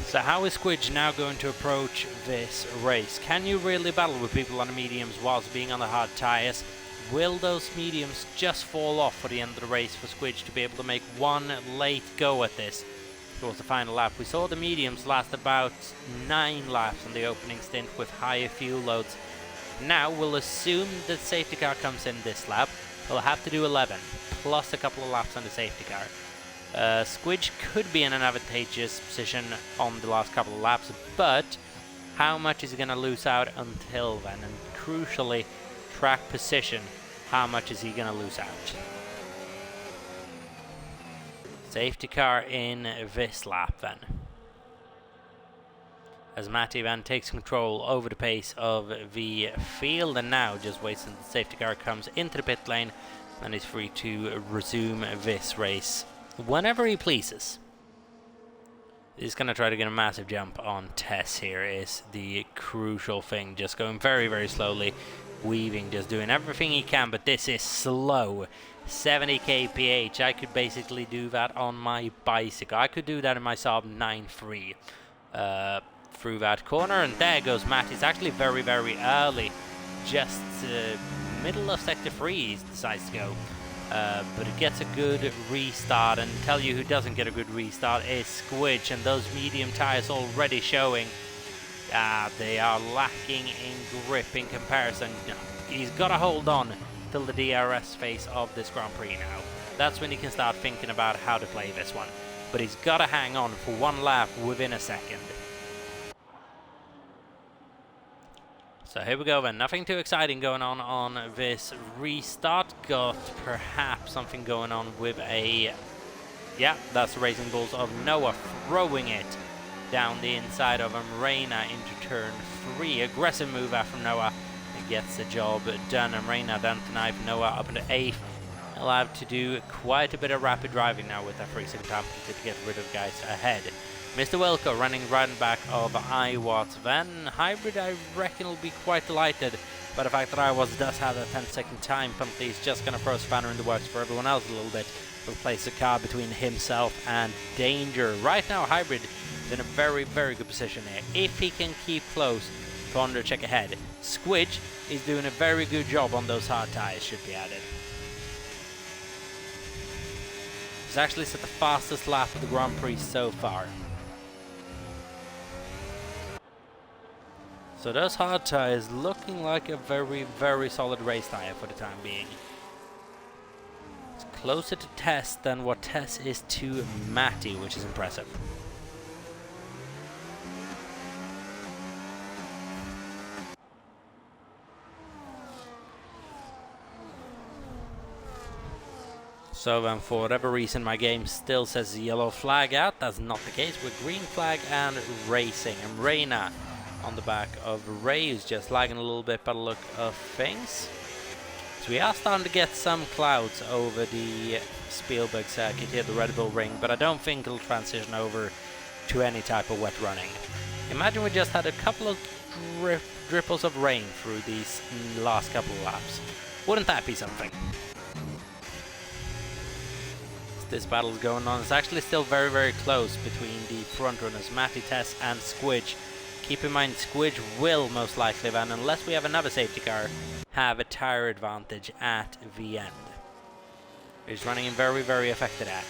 So how is Squidge now going to approach this race? Can you really battle with people on the mediums whilst being on the hard tyres? Will those mediums just fall off for the end of the race for Squidge to be able to make one late go at this towards the final lap? We saw the mediums last about 9 laps in the opening stint with higher fuel loads. Now we'll assume that safety car comes in this lap. We'll have to do 11 plus a couple of laps on the safety car. Squidge could be in an advantageous position on the last couple of laps, but how much is he going to lose out until then? And crucially, track position, how much is he going to lose out? Safety car in this lap then. As Matty Van takes control over the pace of the field, and now just waits until the safety car comes into the pit lane and is free to resume this race whenever he pleases. He's going to try to get a massive jump on Tess here is the crucial thing. Just going very, very slowly. Weaving, just doing everything he can, but this is slow. 70 kph. I could basically do that on my bicycle. I could do that in my Saab 9.3 through that corner, and there goes Matt. He's actually very, very early. Just middle of sector 3 he decides to go. But it gets a good restart, and tell you who doesn't get a good restart is Squidge, and those medium tires already showing they are lacking in grip in comparison. He's got to hold on till the DRS phase of this Grand Prix now. That's when he can start thinking about how to play this one. But he's got to hang on for one lap within a second. So here we go then, nothing too exciting going on this restart. Got perhaps something going on with a... yeah, that's the Racing Bulls of Noah throwing it down the inside of him. Reina into turn 3. Aggressive move out from Noah. It gets the job done, and Reina down to 9th. Noah up into 8th. He'll have to do quite a bit of rapid driving now with that 3-second time to get rid of guys ahead. Mr. Wilco running right in back of iWatts. Then Hybrid, I reckon, will be quite delighted by the fact that iWatts does have a 10-second time penalty. He's just going to throw a spanner in the works for everyone else a little bit. Will place a car between himself and danger. Right now, Hybrid is in a very, very good position here. If he can keep close to Undercheck ahead. Squidge is doing a very good job on those hard tires, should be added. He's actually set the fastest lap of the Grand Prix so far. So those hard tires looking like a very, very solid race tire for the time being. It's closer to Tess than what Tess is to Matty, which is impressive. So then, for whatever reason, my game still says yellow flag out. That's not the case. We're green flag and racing. And Reina on the back of Ray, who's just lagging a little bit by the look of things. So we are starting to get some clouds over the Spielberg circuit here, the Red Bull Ring, but I don't think it'll transition over to any type of wet running. Imagine we just had a couple of dripples of rain through these last couple of laps. Wouldn't that be something? This battle is going on. It's actually still very, very close between the front runners, Matty, Tess and Squidge. Keep in mind, Squidge will most likely, then, unless we have another safety car, have a tire advantage at the end. He's running in very, very effective at.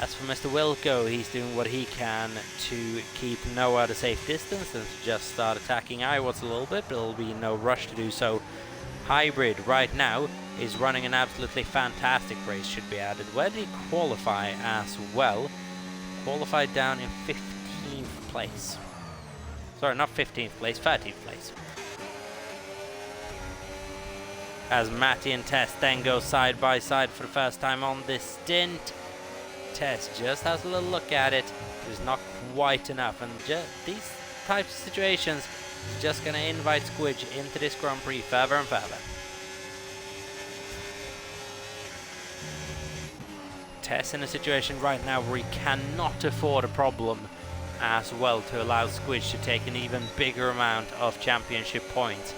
As for Mr. Wilco, he's doing what he can to keep Noah at a safe distance and to just start attacking iWatts a little bit, but there'll be no rush to do so. Hybrid right now is running an absolutely fantastic race, should be added. Where did he qualify as well? Qualified down in 15th place. Sorry, not 15th place, 13th place. As Matty and Tess then go side by side for the first time on this stint. Tess just has a little look at it. It's not quite enough, and these types of situations is just going to invite Squidge into this Grand Prix further and further. Tess in a situation right now where he cannot afford a problem as well to allow Squidge to take an even bigger amount of championship points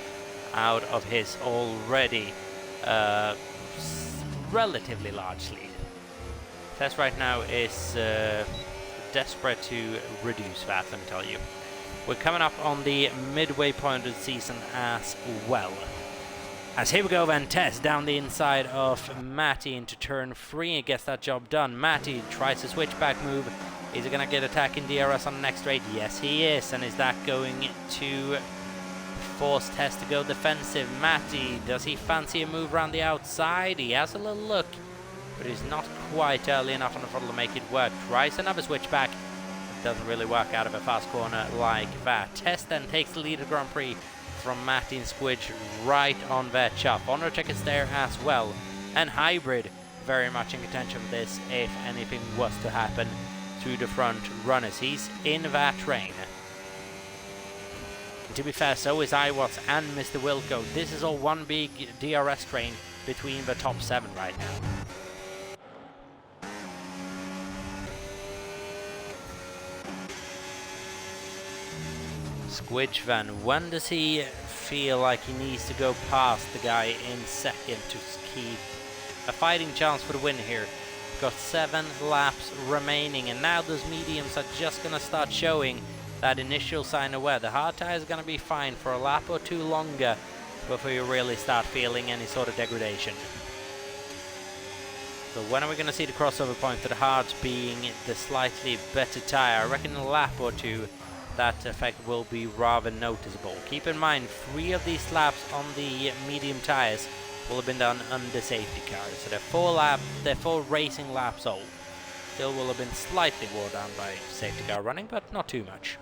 out of his already relatively large lead. Tess right now is desperate to reduce that, let me tell you. We're coming up on the midway point of the season as well. As here we go then, Tess down the inside of Matty into turn 3 and gets that job done. Matty tries to switchback move. Is he going to get attacking DRS on the next straight? Yes, he is. And is that going to force Tess to go defensive? Matty, does he fancy a move around the outside? He has a little look, but he's not quite early enough on the throttle to make it work. Tries another switchback. Doesn't really work out of a fast corner like that. Tess then takes the lead of Grand Prix from Matty and Squidge right on their chop. Undercheck is there as well. And Hybrid very much in contention for this if anything was to happen to the front runners. He's in that train. And to be fair, so is iWatts and Mr. Wilco. This is all one big DRS train between the top 7 right now. Squidge then, when does he feel like he needs to go past the guy in second to keep a fighting chance for the win here? Got 7 laps remaining, and now those mediums are just going to start showing that initial sign of wear. The hard tire is going to be fine for a lap or 2 longer before you really start feeling any sort of degradation. So when are we going to see the crossover point to the hards being the slightly better tire? I reckon in a lap or 2 that effect will be rather noticeable. Keep in mind, 3 of these laps on the medium tires will have been done under safety cars. So they're 4 racing laps old. Still will have been slightly worn down by safety car running, but not too much.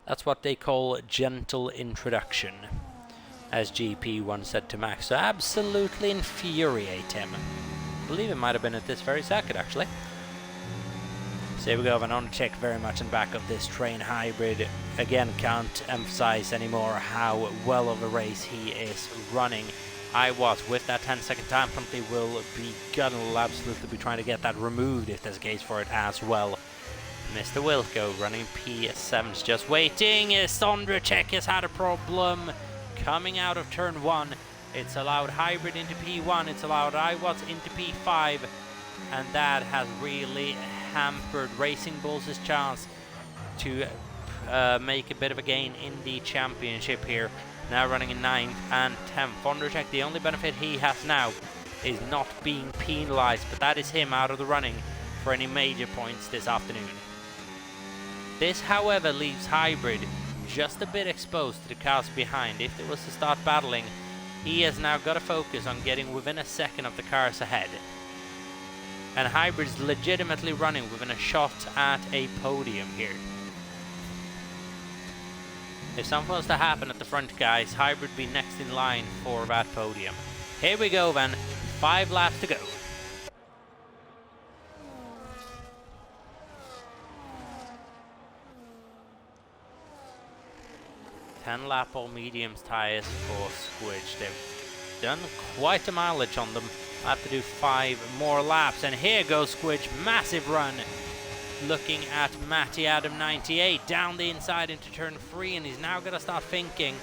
That's what they call gentle introduction, as GP once said to Max. So absolutely infuriate him. I believe it might have been at this very circuit, actually. So here we go, Van Ondercheck very much in back of this train. Hybrid, again, can't emphasize anymore how well of a race he is running. I was, with that 10-second time penalty, will absolutely be trying to get that removed if there's a case for it as well. Mr. Wilco running P7's just waiting. Sondracek has had a problem coming out of turn 1. It's allowed Hybrid into P1, it's allowed iWatts into P5, and that has really hampered Racing Bulls' chance to make a bit of a gain in the championship here. Now running in 9th and 10th. Sondracek, the only benefit he has now is not being penalised, but that is him out of the running for any major points this afternoon. This, however, leaves Hybrid just a bit exposed to the cars behind. If it was to start battling, he has now got to focus on getting within a second of the cars ahead. And Hybrid's legitimately running within a shot at a podium here. If something was to happen at the front, guys, Hybrid would be next in line for that podium. Here we go then, 5 laps to go. Ten-lap all mediums tyres for Squidge. They've done quite a mileage on them. I have to do 5 more laps, and here goes Squidge, massive run. Looking at Matty Adam 98 down the inside into turn 3, and he's now going to start thinking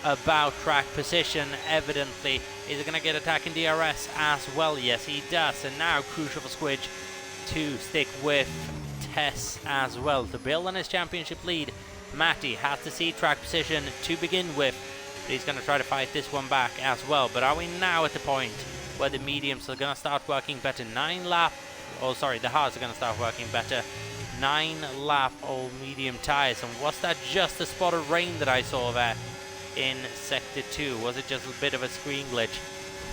about track position. Evidently, is he going to get attacking DRS as well? Yes, he does. And now crucial for Squidge to stick with Tess as well to build on his championship lead. Matty has to see track position to begin with, but he's going to try to fight this one back as well. But are we now at the point where the mediums are going to start working better? The hards are going to start working better. 9-lap all medium tyres. And was that just a spot of rain that I saw there in Sector 2? Was it just a bit of a screen glitch?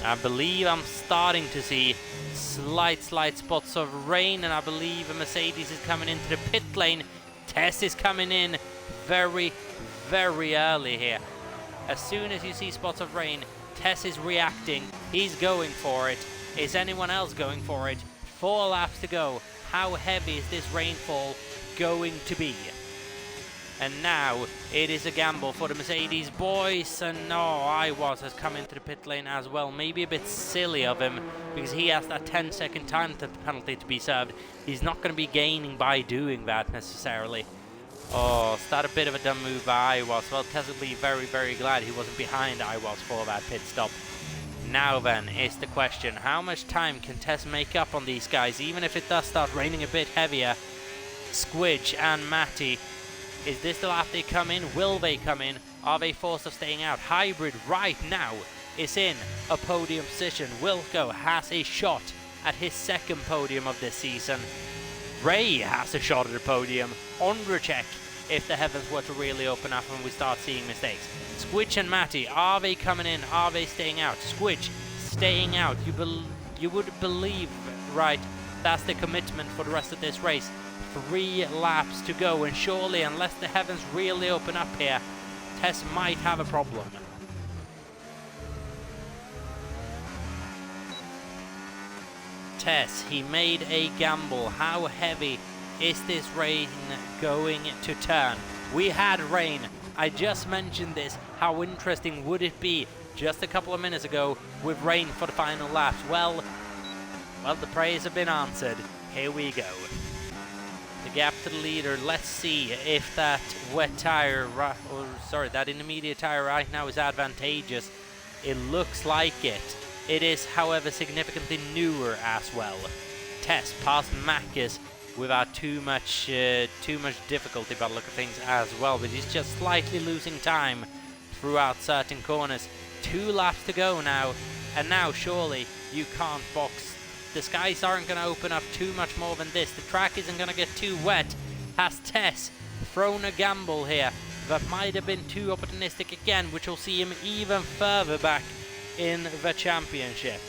I believe I'm starting to see slight spots of rain, and I believe a Mercedes is coming into the pit lane. Tess is coming in very early here. As soon as you see spots of rain, Tess is reacting. He's going for it. Is anyone else going for it? 4 laps to go. How heavy is this rainfall going to be? And now it is a gamble for the Mercedes boys. And no, iWatts has come into the pit lane as well. Maybe a bit silly of him, because he has that 10-second time penalty to be served. He's not going to be gaining by doing that necessarily. Oh, is that a bit of a dumb move by iWatts? Well, Tess will be very glad he wasn't behind iWatts for that pit stop. Now then, is the question, how much time can Tess make up on these guys, even if it does start raining a bit heavier? Squidge and Matty, is this the lap they come in? Will they come in? Are they forced of staying out? Hybrid right now is in a podium position. Wilco has a shot at his 2nd podium of this season. Ray has a shot at the podium. Sondracek, if the heavens were to really open up and we start seeing mistakes. Squidge and Matty, are they coming in? Are they staying out? Squidge staying out. You would believe, right, that's the commitment for the rest of this race. 3 laps to go, and surely, unless the heavens really open up here, Tess might have a problem. Tess, he made a gamble. How heavy is this rain going to turn? We had rain. I just mentioned this. How interesting would it be just a couple of minutes ago with rain for the final laps? Well, the prayers have been answered. Here we go. The gap to the leader. Let's see if that wet tire, that intermediate tire right now is advantageous. It looks like it. It is, however, significantly newer as well. Tess past Macus without too much difficulty by the look of things as well, but he's just slightly losing time throughout certain corners. 2 laps to go now, and now surely you can't box. The skies aren't going to open up too much more than this. The track isn't going to get too wet. Has Tess thrown a gamble here that might have been too opportunistic again, which will see him even further back in the championship?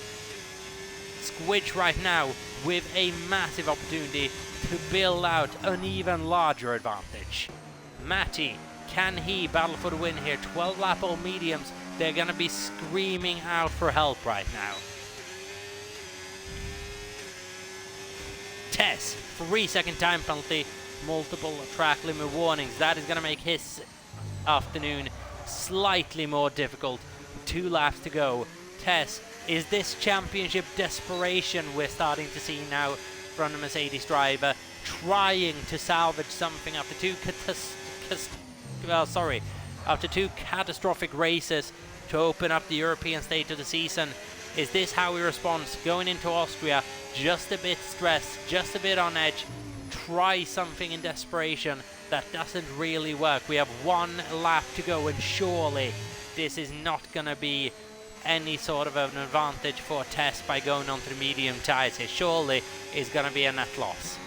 Squidge right now with a massive opportunity to build out an even larger advantage. Matty, can he battle for the win here? 12 lap all mediums. They're going to be screaming out for help right now. Tess, 3-second time penalty, multiple track limit warnings. That is going to make his afternoon slightly more difficult. 2 laps to go. Tess, is this championship desperation we're starting to see now from the Mercedes driver, trying to salvage something after two catastrophic races to open up the European state of the season? Is this how he responds going into Austria? Just a bit stressed, just a bit on edge, try something in desperation that doesn't really work. We have one lap to go, and surely this is not going to be any sort of an advantage for Tess by going onto the medium tyres here. Surely is going to be a net loss.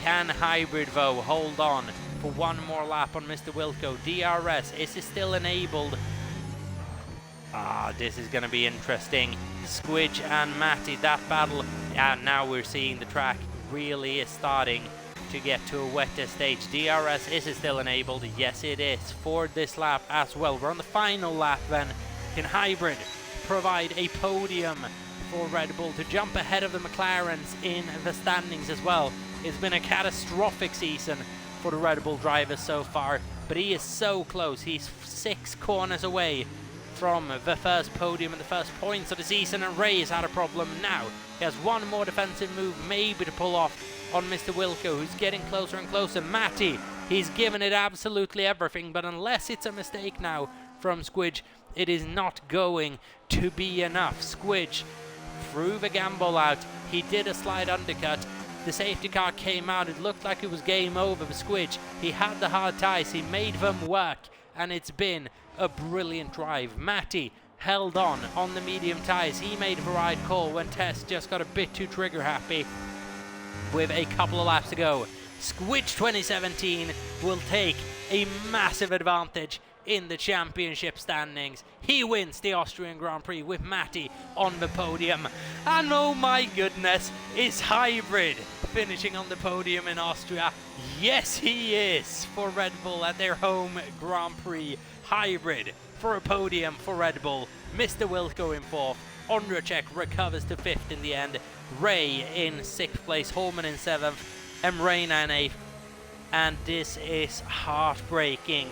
Can Hybrid though hold on for one more lap on Mr. Wilco? DRS, is it still enabled? This is going to be interesting. Squidge and Matty, that battle, and now we're seeing the track really is starting to get to a wetter stage. DRS, is it still enabled? Yes, it is for this lap as well. We're on the final lap then. Can Hybrid provide a podium for Red Bull to jump ahead of the McLarens in the standings as well? It's been a catastrophic season for the Red Bull drivers so far, but he is so close. He's 6 corners away from the first podium and the first points of the season, and Ray has had a problem now. He has one more defensive move maybe to pull off on Mr. Wilco, who's getting closer and closer. Matty, he's given it absolutely everything, but unless it's a mistake now from Squidge, it is not going to be enough. Squidge threw the gamble out. He did a slide undercut. The safety car came out. It looked like it was game over for Squidge. He had the hard ties. He made them work, and it's been a brilliant drive. Matty held on the medium tyres. He made the right call when Tess just got a bit too trigger happy with a couple of laps to go. Squidge 2017 will take a massive advantage in the championship standings. He wins the Austrian Grand Prix with Matty on the podium. And oh my goodness, is Hybrid finishing on the podium in Austria? Yes, he is, for Red Bull at their home Grand Prix. Hybrid for a podium for Red Bull. Mr. Wilco in 4th. Ondracek recovers to 5th in the end. Ray in 6th place. Holman in 7th. Emreina in 8th. And this is heartbreaking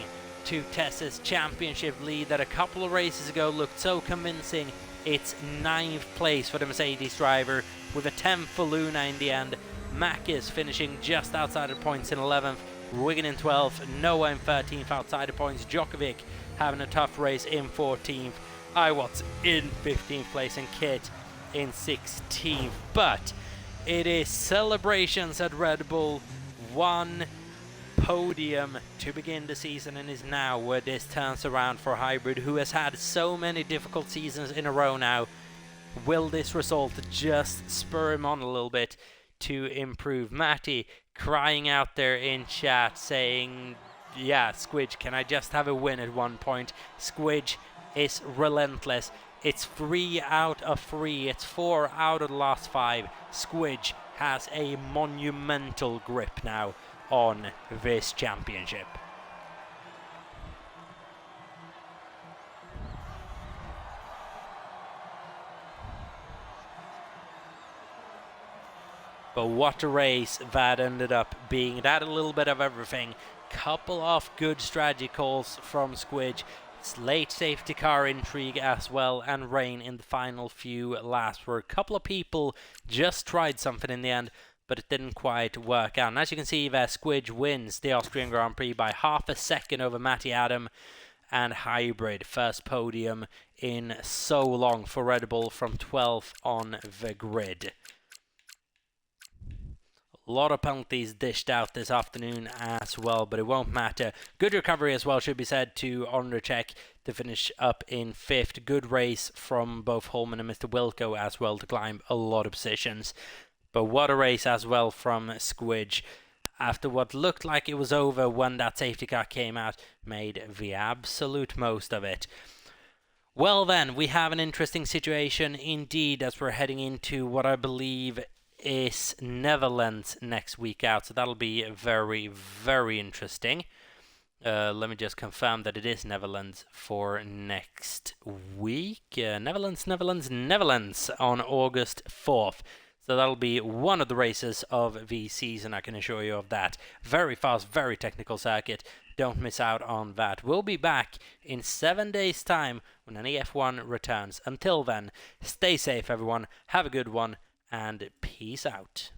to Tess's championship lead that a couple of races ago looked so convincing. It's 9th place for the Mercedes driver with a 10th for Luna in the end. Mack is finishing just outside of points in 11th. Wigan in 12th, Noah in 13th outside of points. Djokovic having a tough race in 14th. Iwatts in 15th place and Kit in 16th. But it is celebrations at Red Bull. One podium to begin the season, and is now where this turns around for Hybrid, who has had so many difficult seasons in a row now. Will this result just spur him on a little bit to improve? Matty crying out there in chat saying, yeah, Squidge, can I just have a win at one point? Squidge is relentless. It's 3 out of 3. It's 4 out of the last 5. Squidge has a monumental grip now on this championship. But what a race that ended up being. That a little bit of everything. Couple of good strategy calls from Squidge. It's late safety car intrigue as well, and rain in the final few laps where a couple of people just tried something in the end, but it didn't quite work out. And as you can see there, Squidge wins the Austrian Grand Prix by half a second over Matty Adam, and Hybrid, first podium in so long for Red Bull from 12th on the grid. A lot of penalties dished out this afternoon as well, but it won't matter. Good recovery as well, should be said, to Ondracek to finish up in 5th. Good race from both Holman and Mr. Wilco as well to climb a lot of positions. But what a race as well from Squidge. After what looked like it was over when that safety car came out, made the absolute most of it. Well then, we have an interesting situation indeed as we're heading into what I believe is Netherlands next week out, so that'll be very, very interesting. Let me just confirm that it is Netherlands for next week. Netherlands on August 4th. So that'll be one of the races of the season, I can assure you of that. Very fast, very technical circuit. don't miss out on that. We'll be back in 7 days' time when NEF1 returns. Until then, stay safe, everyone. Have a good one, and peace out.